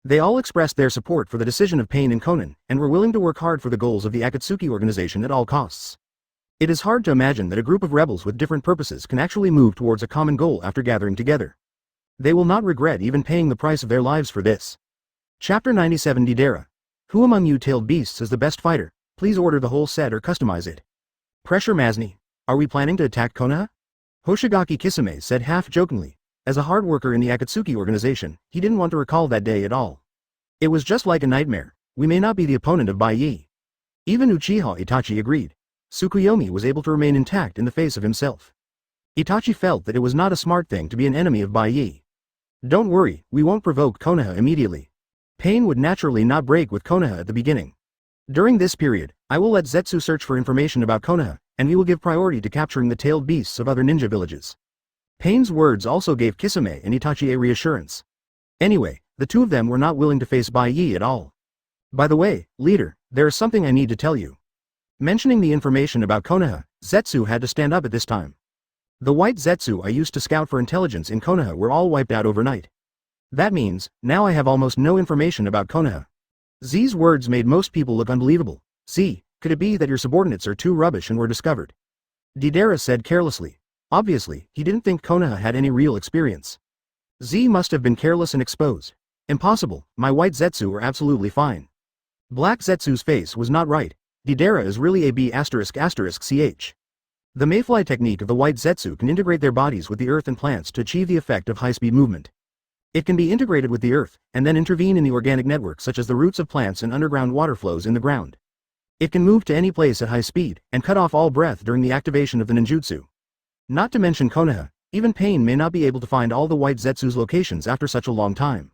They all expressed their support for the decision of Pain and Konan, and were willing to work hard for the goals of the Akatsuki organization at all costs. It is hard to imagine that a group of rebels with different purposes can actually move towards a common goal after gathering together. They will not regret even paying the price of their lives for this. Chapter 97 Deidara. Who among you tailed beasts is the best fighter? Please order the whole set or customize it. Pressure Masni. Are we planning to attack Konoha? Hoshigaki Kisame said half-jokingly. As a hard worker in the Akatsuki organization, he didn't want to recall that day at all. It was just like a nightmare. We may not be the opponent of Bai Ye. Even Uchiha Itachi agreed. Tsukuyomi was able to remain intact in the face of himself. Itachi felt that it was not a smart thing to be an enemy of Bai Ye. Don't worry, we won't provoke Konoha immediately. Pain would naturally not break with Konoha at the beginning. During this period, I will let Zetsu search for information about Konoha, and we will give priority to capturing the tailed beasts of other ninja villages. Pain's words also gave Kisame and Itachi a reassurance. Anyway, the two of them were not willing to face Bai Ye at all. By the way, leader, there is something I need to tell you. Mentioning the information about Konoha, Zetsu had to stand up at this time. The white Zetsu I used to scout for intelligence in Konoha were all wiped out overnight. That means, now I have almost no information about Konoha. Z's words made most people look unbelievable. Z, could it be that your subordinates are too rubbish and were discovered? Deidara said carelessly. Obviously, he didn't think Konoha had any real experience. Z must have been careless and exposed. Impossible, my white Zetsu are absolutely fine. Black Zetsu's face was not right. Deidara is really a B****ch. The mayfly technique of the white Zetsu can integrate their bodies with the earth and plants to achieve the effect of high-speed movement. It can be integrated with the earth, and then intervene in the organic network such as the roots of plants and underground water flows in the ground. It can move to any place at high speed, and cut off all breath during the activation of the ninjutsu. Not to mention Konoha, even Pain may not be able to find all the white Zetsu's locations after such a long time.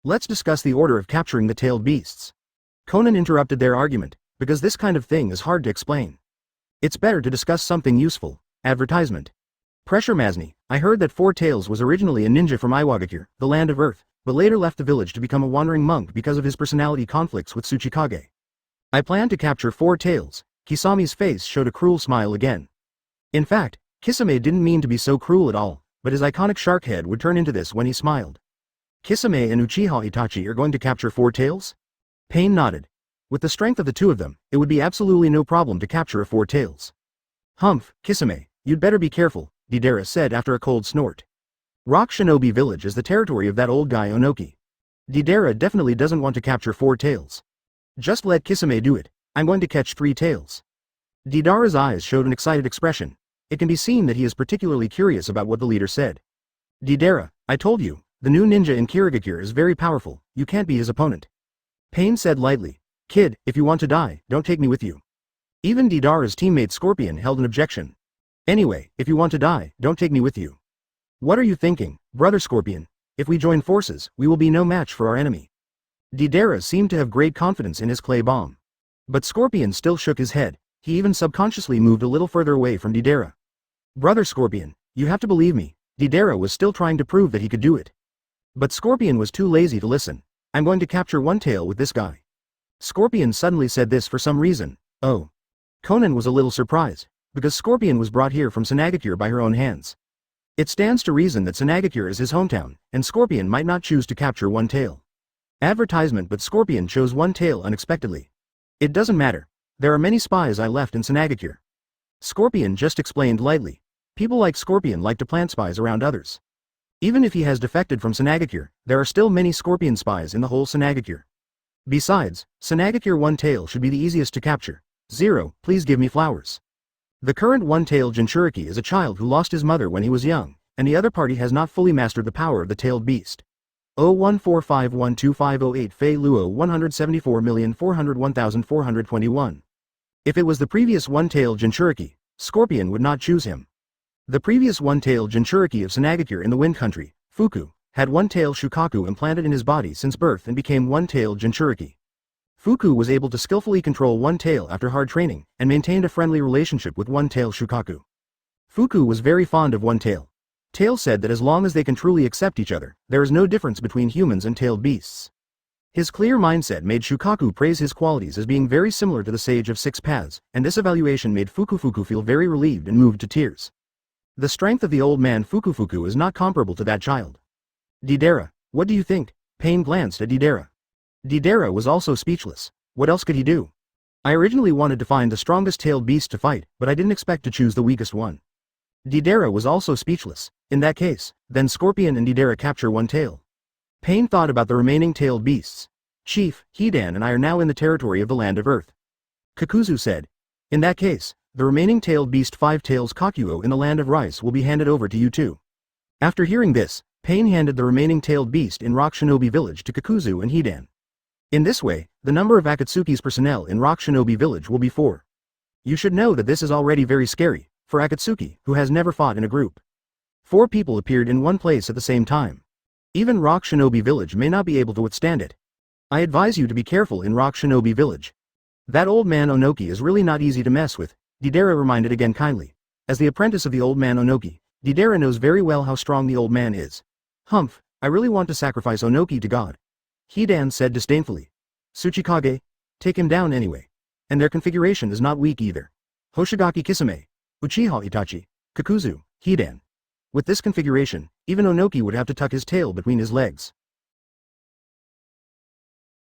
Let's discuss the order of capturing the tailed beasts. Conan interrupted their argument, because this kind of thing is hard to explain. It's better to discuss something useful. Advertisement. Pressure Masni, I heard that Four Tails was originally a ninja from Iwagakure, the land of earth, but later left the village to become a wandering monk because of his personality conflicts with Tsuchikage. I plan to capture Four Tails. Kisami's face showed a cruel smile again. In fact, Kisame didn't mean to be so cruel at all, but his iconic shark head would turn into this when he smiled. Kisame and Uchiha Itachi are going to capture Four Tails? Pain nodded. With the strength of the two of them, it would be absolutely no problem to capture a Four Tails. Humph, Kisame, you'd better be careful, Deidara said after a cold snort. Rock Shinobi Village is the territory of that old guy Onoki. Deidara definitely doesn't want to capture Four Tails. Just let Kisame do it. I'm going to catch Three Tails. Deidara's eyes showed an excited expression. It can be seen that he is particularly curious about what the leader said. Deidara, I told you, the new ninja in Kirigakure is very powerful, you can't be his opponent. Pain said lightly. Kid, if you want to die, don't take me with you. Even Deidara's teammate Scorpion held an objection. Anyway, if you want to die, don't take me with you. What are you thinking, brother Scorpion? If we join forces, we will be no match for our enemy. Deidara seemed to have great confidence in his clay bomb. But Scorpion still shook his head. He even subconsciously moved a little further away from Deidara. Brother Scorpion, you have to believe me. Deidara was still trying to prove that he could do it. But Scorpion was too lazy to listen. I'm going to capture one tail with this guy. Scorpion suddenly said this for some reason. Oh. Conan was a little surprised, because Scorpion was brought here from Tsunade by her own hands. It stands to reason that Tsunade is his hometown, and Scorpion might not choose to capture one tail. Advertisement, but Scorpion chose one tail unexpectedly. It doesn't matter. There are many spies I left in Tsunade. Scorpion just explained lightly. People like Scorpion like to plant spies around others. Even if he has defected from Tsunade, there are still many Scorpion spies in the whole Tsunade. Besides, Tsunade one tail should be the easiest to capture. Zero, please give me flowers. The current one-tailed Jinchuriki is a child who lost his mother when he was young, and the other party has not fully mastered the power of the tailed beast. 014512508 Fei Luo 174,401,421. If it was the previous one-tailed Jinchuriki, Scorpion would not choose him. The previous one-tailed Jinchuriki of Tsunade in the Wind Country, Fuku, had one-tailed Shukaku implanted in his body since birth and became one-tailed Jinchuriki. Fuku was able to skillfully control one tail after hard training, and maintained a friendly relationship with one-tailed Shukaku. Fuku was very fond of one tail. Tail said that as long as they can truly accept each other, there is no difference between humans and tailed beasts. His clear mindset made Shukaku praise his qualities as being very similar to the Sage of Six Paths, and this evaluation made Fuku feel very relieved and moved to tears. The strength of the old man Fuku is not comparable to that child. Deidara, what do you think? Pain glanced at Deidara. Deidara was also speechless. What else could he do? I originally wanted to find the strongest tailed beast to fight, but I didn't expect to choose the weakest one. Deidara was also speechless. In that case, then Scorpion and Deidara capture one tail. Pain thought about the remaining tailed beasts. Chief, Hidan and I are now in the territory of the Land of Earth. Kakuzu said. In that case, the remaining tailed beast 5 tails Kakuo in the Land of Rice will be handed over to you too. After hearing this, Pain handed the remaining tailed beast in Rock Shinobi Village to Kakuzu and Hidan. In this way, the number of Akatsuki's personnel in Rock Shinobi Village will be 4. You should know that this is already very scary, for Akatsuki, who has never fought in a group. 4 people appeared in one place at the same time. Even Rock Shinobi Village may not be able to withstand it. I advise you to be careful in Rock Shinobi Village. That old man Onoki is really not easy to mess with, Deidara reminded again kindly. As the apprentice of the old man Onoki, Deidara knows very well how strong the old man is. Humph, I really want to sacrifice Onoki to God. Hidan said disdainfully. Tsuchikage, take him down anyway. And their configuration is not weak either. Hoshigaki Kisame, Uchiha Itachi, Kakuzu, Hidan. With this configuration, even Onoki would have to tuck his tail between his legs.